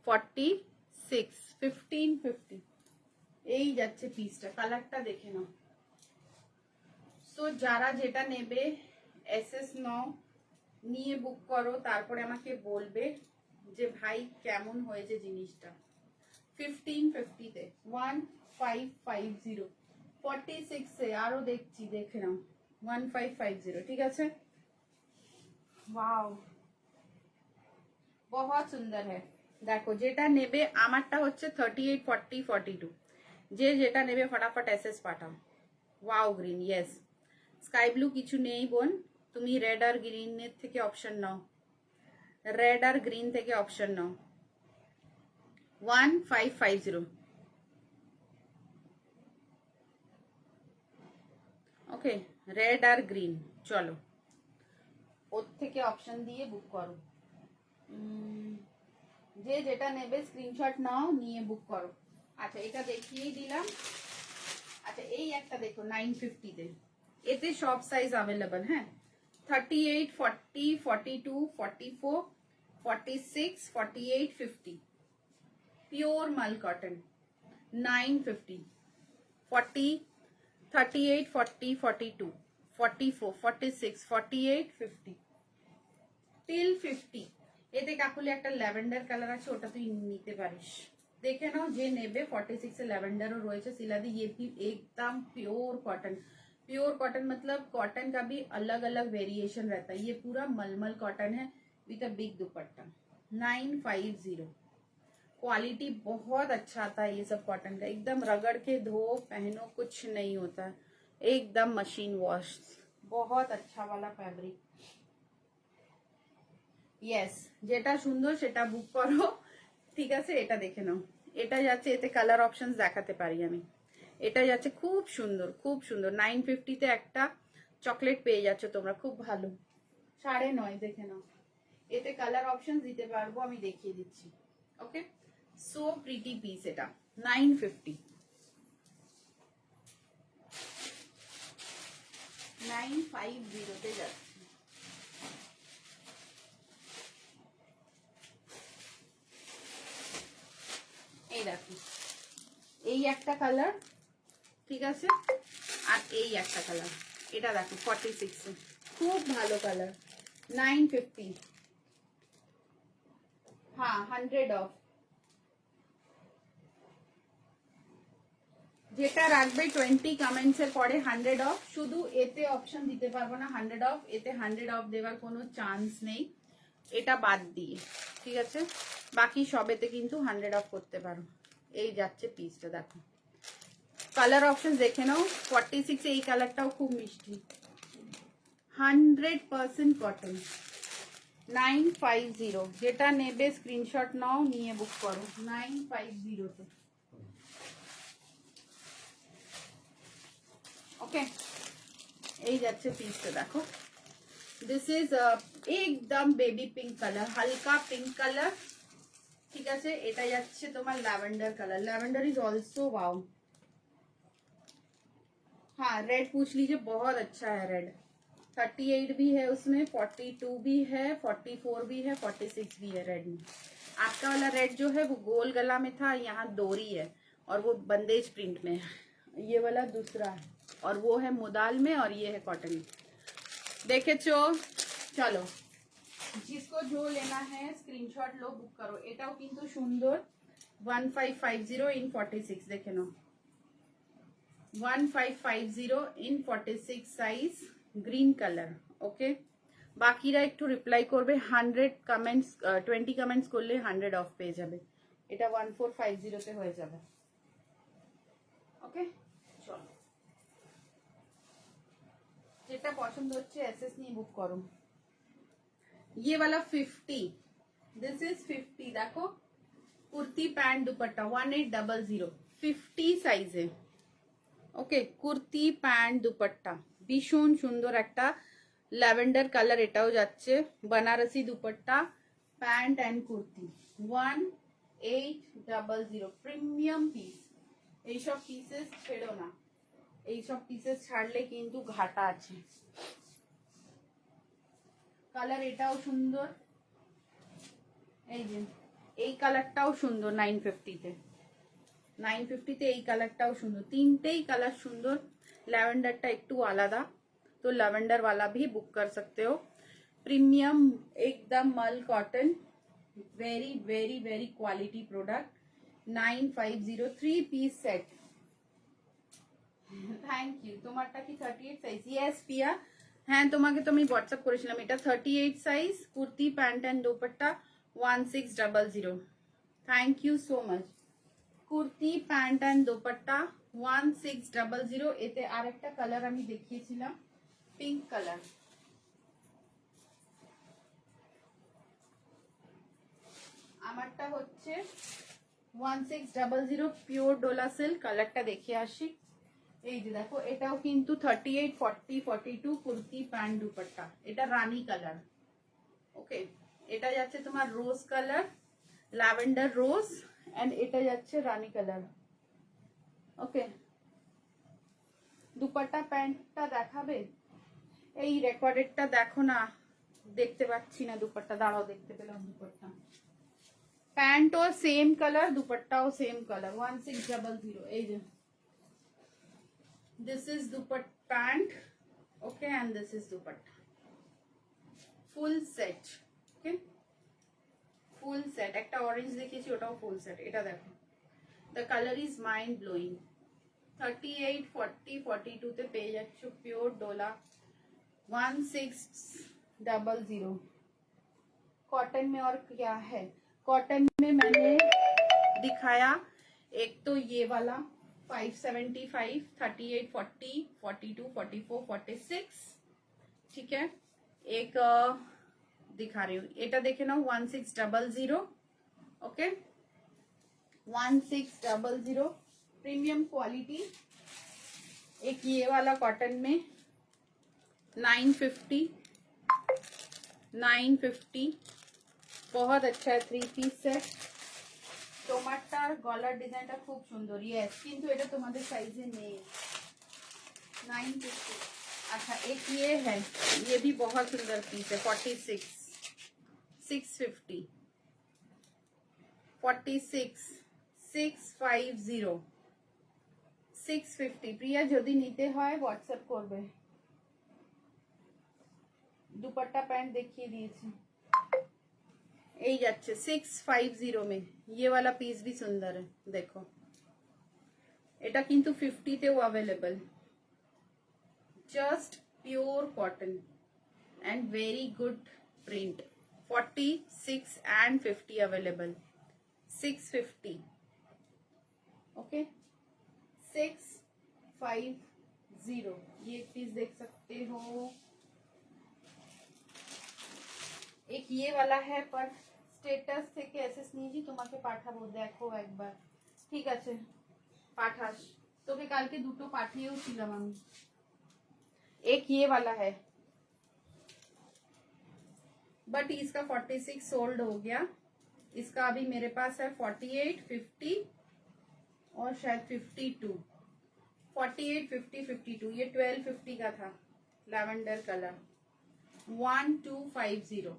[SPEAKER 1] 46 1550। এই যাচ্ছে পিসটা, কালারটা দেখে নাও। সো যারা যেটা নেবে এসএস নাও, নিয়ে বুক করো, তারপরে আমাকে বলবে যে ভাই কেমন হয়েছে জিনিসটা। 1550 তে 1550, 46 এ আরো দেখছি, দেখে নাও 1550, ঠিক আছে। वाओ बहुत सुंदर है। দেখো যেটা নেবে, আমারটা হচ্ছে 38 40 42, যে যেটা নেবে फटाफट এসএস পাঠাও। Wow green, yes sky blue কিছু নেই বোন, তুমি রেড আর গ্রিনের থেকে অপশন নাও, রেড আর গ্রিন থেকে অপশন নাও। 1550, ওকে রেড আর গ্রিন, চলো ওর থেকে অপশন দিয়ে বুক করো। যে যেটা নেবে স্ক্রিনশট নাও, নিয়ে বুক করো। আচ্ছা এটা দেখিয়েই দিলাম। আচ্ছা এই একটা দেখো 950 তে, এতে সব সাইজ अवेलेबल। হ্যাঁ 38, 40, 42, 44, 46, 48, 50 प्योर मल कॉटन 950, 40, 38, 40, 42, 44, 46, 48, 50 টিল 50। এতে কাকুলি একটা ল্যাভেন্ডার কালার আছে, ওটা তুই নিতে পারিস, देखे ना जे नेबे 46 से लैवेंडर और रोए सिलादी। ये भी एकदम प्योर कॉटन। प्योर कॉटन मतलब कॉटन का भी अलग अलग वेरिएशन रहता है। ये पूरा मलमल कॉटन है with a big dupatta. 950 quality बहुत अच्छा आता है ये सब कॉटन का, एकदम रगड़ के धो पहनो कुछ नहीं होता, एकदम मशीन वॉश, बहुत अच्छा वाला फैब्रिक। यस जेटा सुंदर सेटा बुक करो, ঠিক আছে। এটা দেখে নাও, এটা যাচ্ছে, এতে কালার অপশনস দেখাতে পারি আমি। এটা যাচ্ছে খুব সুন্দর, খুব সুন্দর। 950 তে একটা চকলেট পেয়ে যাচ্ছ তোমরা, খুব ভালো। 9.5 দেখে নাও, এতে কালার অপশনস দিতে পারবো, আমি দেখিয়ে দিচ্ছি। ওকে সো প্রিটি পিস, এটা 950, 950 তে যাচ্ছে। এই দেখো এই একটা কালার, ঠিক আছে, আর এই একটা কালার, এটা দেখো 46 এ, খুব ভালো কালার। 950, হ্যাঁ 100 অফ। যেটা রাখবে 20 কমেন্টস এর পরে 100 অফ। শুধু এতে অপশন দিতে পারবো না 100 অফ, এতে 100 অফ দেওয়ার কোনো চান্স নেই, এটা বাদ দিয়ে, ঠিক আছে। বাকি সবেতে কিন্তু 100 অফ করতে পারো। এই যাচ্ছে পিসটা, দেখো কালার অপশন দেখে নাও। 46 এই কালারটাও খুব মিষ্টি, 100% কটন। 950 যেটা নেবে স্ক্রিনশট নাও, নিয়ে বুক করো। 950 তে, ওকে। এই যাচ্ছে পিসটা, দেখো দিস ইজ একদম বেবি পিঙ্ক কালার, হালকা পিঙ্ক কালার, ঠিক আছে। এটা যাচ্ছে তোমার lavender colour, lavender is also wow. हाँ रेड पूछ लीजिए, बहुत अच्छा है रेड। 38 भी है उसमें, 42 भी है, 44 भी है, 46 भी है रेड में। आपका वाला रेड जो है वो गोल गला में था, यहाँ डोरी है, और वो बंदेज प्रिंट में है। ये वाला दूसरा है, और वो है मुदाल में, और ये है कॉटन में। देखे चलो जिसको जो लेना है स्क्रीनशॉट लो, बुक करो। এটাও কিন্তু সুন্দর, 1550 in 46 দেখে নাও, 1550 in 46 সাইজ, গ্রিন কালার, ওকে। বাকিরা একটু রিপ্লাই করবে, 100 কমেন্টস 20 কমেন্টস করলে 100 অফ পেয়ে যাবে। এটা 1450 তে হয়ে যাবে, ওকে। চলো যেটা পছন্দ হচ্ছে এসএস নিয়ে বুক করো। ये वाला 50, दिस इज 50 देखो, कुर्ती पैंट दुपट्टा 1800, 50 সাইজে, ওকে। কুর্তি প্যান্ট দুপাট্টা ভীষণ সুন্দর একটা ল্যাভেন্ডার কালার, এটাও যাচ্ছে Banarasi dupatta, pant and kurti 1800, premium piece. এইসব পিসেস ছেড়ো না, এইসব পিসেস ছাড়লে কিন্তু ঘাটা আছে। কালার এটাও সুন্দর, এই যে এই কালারটাও সুন্দর 950 তে, 950 তে এই কালারটাও সুন্দর, তিনটেই কালার সুন্দর। ল্যাভেন্ডারটা একটু আলাদা, तो लैवेंडर वाला भी बुक कर सकते हो। प्रीमियम एकदम mal cotton, very very very quality product. 950 3 piece set. Thank you. তোমারটা কি 38 সাইজ? यस पिया, হ্যাঁ তোমাকে তো আমি হোয়াটসঅ্যাপ করেছিলাম, এটা 38 size, kurti pant and dupatta 1600। Thank you so much. Kurti pant and dupatta 1600। এতে আরেকটা কালার আমি দেখিয়েছিলাম, পিঙ্ক কালার। আমারটা হচ্ছে 1600 পিওর ডোলা সিল্ক। কালারটা দেখে আসি, এই যে দেখো এটাও কিন্তু 38, 40, 42 কুর্তি প্যান্ট দুপাট্টা, এটা রানী কালার, ওকে। এটা যাচ্ছে তোমার rose colour, lavender rose and এটা যাচ্ছে রানী কালার। ওকে, দুপাট্টা প্যান্টটা দেখাবে? এই রেকর্ডেডটা দেখো না, দেখতে পাচ্ছি না দুপাট্টা, দাঁড়াও দেখতে পেলাম দুপাট্টা। প্যান্টও সেম কালার, দুপাট্টাও সেম কালার, 1600। এই যে this is dupatta pant, okay, and this is dupatta, full set, okay, full set। একটা অরেঞ্জ দেখিয়েছি, ওটাও ফুল সেট। এটা দেখো, the color is mind blowing। 38, 40, 42 তে পেয়ে যাচ্ছ পিওর ডোলা 1600। कॉटन में और क्या है, कॉटन में मैंने दिखाया एक तो ये वाला 575, 38, 40, 42, 44, 46, ठीक है। एक दिखा रही हूँ, এটা দেখে নাও 1600, ओके, 1600 प्रीमियम क्वालिटी। एक ये वाला कॉटन में 950, 950, बहुत अच्छा है, 3 পিস সেট। তোমারটার গলার ডিজাইনটা খুব সুন্দর, ইয়েস, কিন্তু এটা তোমাদের সাইজে নেই। 950। अच्छा, एक ये है, ये भी बहुत सुंदर पीस है, 46, 650, 46, 650, 650। প্রিয়া যদি নিতে হয় হোয়াটসঅ্যাপ করবে। দুপাট্টা প্যান্ট দেখিয়ে দিয়েছি, এই যাচ্ছে 650 में। ये वाला पीस भी सुंदर है, देखो এটা কিন্তু 50 তেও available. Just pure cotton and very good print. 46 and 50 available, 650, okay, 650। ये पीस देख सकते हो। एक ये वाला है, पर স্টেটাস থেকে এসএস নিয়েছি, তোমাকে পাঠাবো, দেখো একবার, ঠিক আছে? পাঠাস, তোকে কালকে দুটো পাঠিয়েও ছিলাম আমি। एक ये वाला है, बट इसका 46 सोल्ड हो गया। इसका अभी मेरे पास है 48, 50 और शायद 52, 48, 50, 52। ये 1250 का था, लैवेंडर कलर, 1250,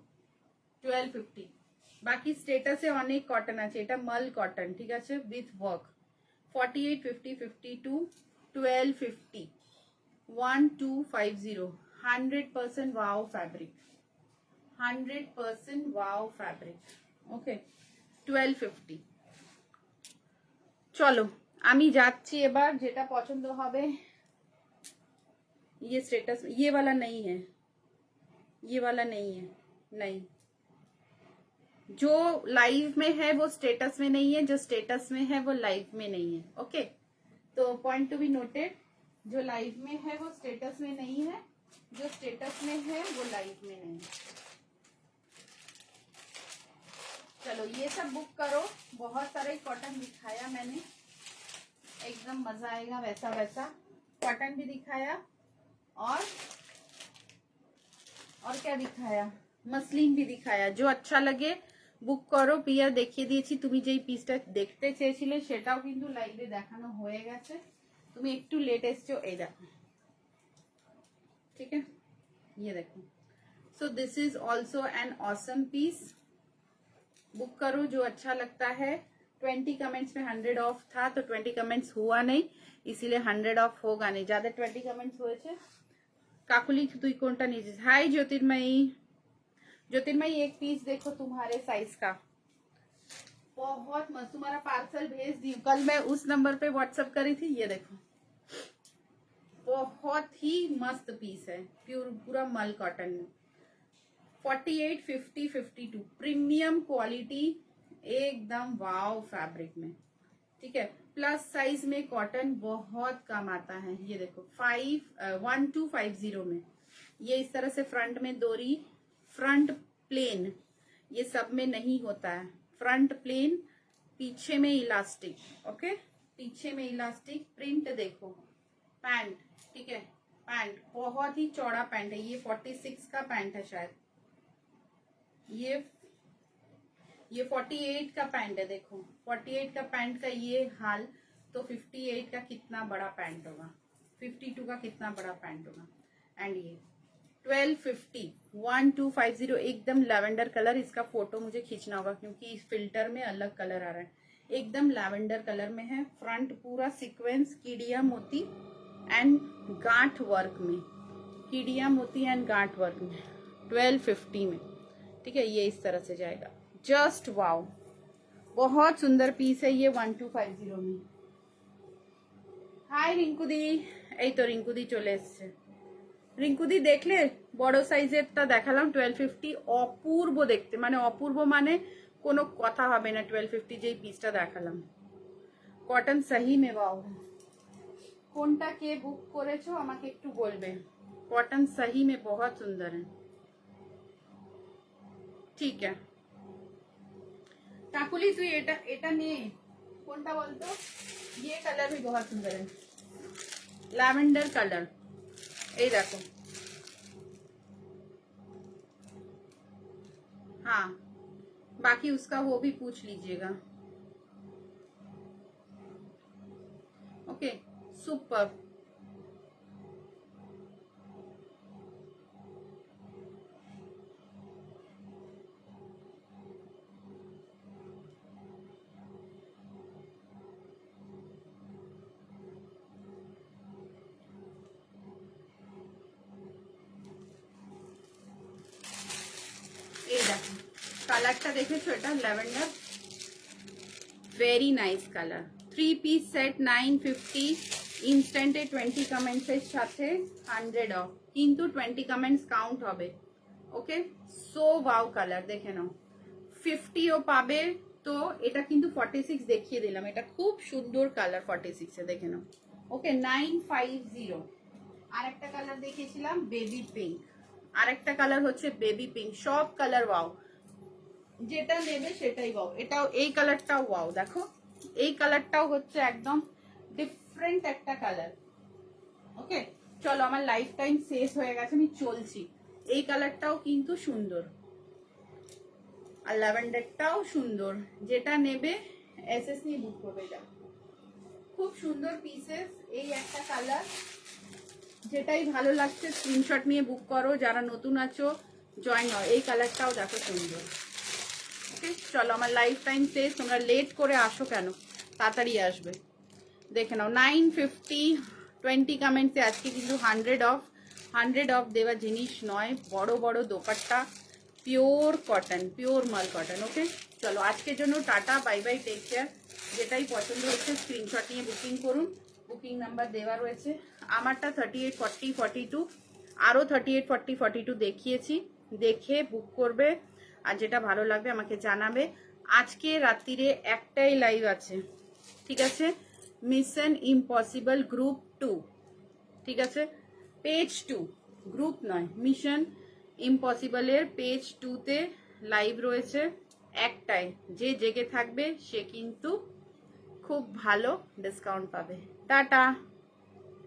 [SPEAKER 1] 1250। বাকি স্টেটাসে অনেক কটন আছে, এটা মাল কটন, ঠিক আছে, with work. 48, 50, 52, 1250, 1250, 100% wow fabric, 100% wow fabric, okay, 1250। চলো আমি যাচ্ছি এবার, যেটা পছন্দ হবে। ये स्टेटस, ये वाला नहीं है, ये वाला नहीं है, नहीं, जो लाइव में है वो स्टेटस में नहीं है, जो स्टेटस में है वो लाइव में नहीं है, ओके। तो पॉइंट टू बी नोटेड, जो लाइव में है वो स्टेटस में नहीं है, जो स्टेटस में है वो लाइव में नहीं है। चलो ये सब बुक करो। बहुत सारे कॉटन दिखाया मैंने, एकदम मजा आएगा वैसा वैसा। कॉटन भी दिखाया और क्या दिखाया, मसलिन भी दिखाया। जो अच्छा लगे বুক করো। প্রিয়া দেখিয়ে দিয়েছি, তুমি যেই পিসটা দেখতে চেয়েছিলে সেটাও কিন্তু লাইভে দেখানো হয়ে গেছে, তুমি একটু লেট এসছো। এই দেখো, ठीक है, ये देखो। So this is also an awesome piece. Book करो जो अच्छा लगता है। 20 कमेंट्स में 100 ऑफ था, तो 20 कमेंट्स हुआ नहीं, इसीलिए 100 ऑफ होगा नहीं। ज्यादा 20 कमेंट्स हुए थे। काकुली तुई कोनटा निয়েছিস? हाय ज्योतिर्मयी, ज्योतिर्मयी एक पीस देखो तुम्हारे साइज का, बहुत मस्त। तुम्हारा पार्सल भेज दी कल मैं, उस नंबर पे व्हाट्सएप करी थी। ये देखो, बहुत ही मस्त पीस है, प्योर पूरा मल कॉटन में। 48, 50, 52 प्रीमियम क्वालिटी, एकदम वाव फैब्रिक में, ठीक है। प्लस साइज में कॉटन बहुत कम आता है। ये देखो 1250 में, ये इस तरह से फ्रंट में डोरी, फ्रंट प्लेन, ये सब में नहीं होता है। फ्रंट प्लेन, पीछे में इलास्टिक, ओके, पीछे में इलास्टिक। प्रिंट देखो, पैंट, ठीक है, पैंट बहुत ही चौड़ा पैंट है। ये 46 का पैंट है शायद, ये 48 का पैंट है, देखो 48 का पैंट का ये हाल, तो 58 का कितना बड़ा पैंट होगा, 52 का कितना बड़ा पैंट होगा। एंड ये 1250 1250 एकदम लैवेंडर कलर। इसका फोटो मुझे खींचना होगा क्योंकि इस फिल्टर में अलग कलर आ रहा है। एकदम लैवेंडर कलर में है। फ्रंट पूरा सीक्वेंस कीड़िया मोती एंड गांठ वर्क में, कीड़िया मोती एंड गांठ वर्क में 1250 में। ठीक है, ये इस तरह से जाएगा। जस्ट वाओ, बहुत सुंदर पीस है ये 1250 में। हाय रिंकुदी, এই তো রিঙ্কুদি চলে এসছে। রিঙ্কুদি দেখলে বড় সাইজেরটা দেখালাম 1250, অপূর্ব দেখতে, মানে অপূর্ব মানে কোনো কথা হবে না। 1250 যেই পিসটা দেখালাম, কটন সহি মে वाओ। কোনটা কে বুক করেছো আমাকে একটু বলবে। কটন সহি মে बहुत सुंदर है। ঠিক আছে কাকুলি, তুই এটা এটা নে। কোনটা বলতো? ये कलर भी बहुत सुंदर है, लैवेंडर कलर। ये देखो, हाँ बाकी उसका वो भी पूछ लीजिएगा। Okay super. এই দেখো কালারটা দেখেছো, এটা lavender, very nice colour. 3 piece set 950, ইনস্ট্যান্টে 20 কমেন্টসের সাথে 100 অফ, কিন্তু 20 কমেন্টস কাউন্ট হবে। ওকে, সো ওয়াও কালার, দেখে নাও। 50ও পাবে। তো এটা কিন্তু 46 দেখিয়ে দিলাম, এটা খুব সুন্দর কালার 46 এ, দেখে নাও। ওকে 950। আরেকটা কালার দেখিয়েছিলাম বেবি পিঙ্ক, আরেকটা কালার হচ্ছে বেবি পিঙ্ক। সব কালার ওয়াও, যেটা নেবে সেটাই ওয়াও। এটাও, এই কালারটাও ওয়াও, দেখো এই কালারটাও হচ্ছে একদম ডিফারেন্ট একটা কালার। ওকে চলো, আমার লাইফ টাইম শেষ হয়ে গেছে, আমি চলছি। এই কালারটাও কিন্তু সুন্দর, আর ল্যাভেন্ডারটাও সুন্দর। যেটা নেবে এসএস নিয়ে বুক করবে। এটা খুব সুন্দর পিসেস। এই একটা কালার, যেটাই ভালো লাগছে স্ক্রিনশট নিয়ে বুক করো। যারা নতুন আছো জয়েন হয়। এই কালারটাও দেখো সুন্দর। ওকে চলো, আমার লাইফ টাইম শেষ। তোমরা লেট করে আসো কেন, তাড়াতাড়ি আসবে। দেখে নাও 950, 20 কমেন্টসে আজকে কিন্তু 100 অফ। 100 অফ দেওয়া জিনিস নয়, বড় বড় dupatta, pure cotton, pure mal cotton. Okay চলো, আজকের জন্য tata, bye bye, take care. যেটাই পছন্দ হচ্ছে স্ক্রিনশট নিয়ে বুকিং করুন। বুকিং নাম্বার দেওয়া রয়েছে। আমারটা 38 40 42, আরও 38 40 42 দেখিয়েছি। দেখে বুক করবে, আর যেটা ভালো লাগবে আমাকে জানাবে। আজকে রাত্রিরে একটাই লাইভ আছে, ঠিক আছে? মিশন ইম্পসিবল গ্রুপ 2, ঠিক আছে? পেজ 2, গ্রুপ নয়, মিশন ইম্পসিবলের পেজ 2তে লাইভ রয়েছে একটাই। যে জেগে থাকবে সে কিন্তু খুব ভালো ডিসকাউন্ট পাবে। টাটা।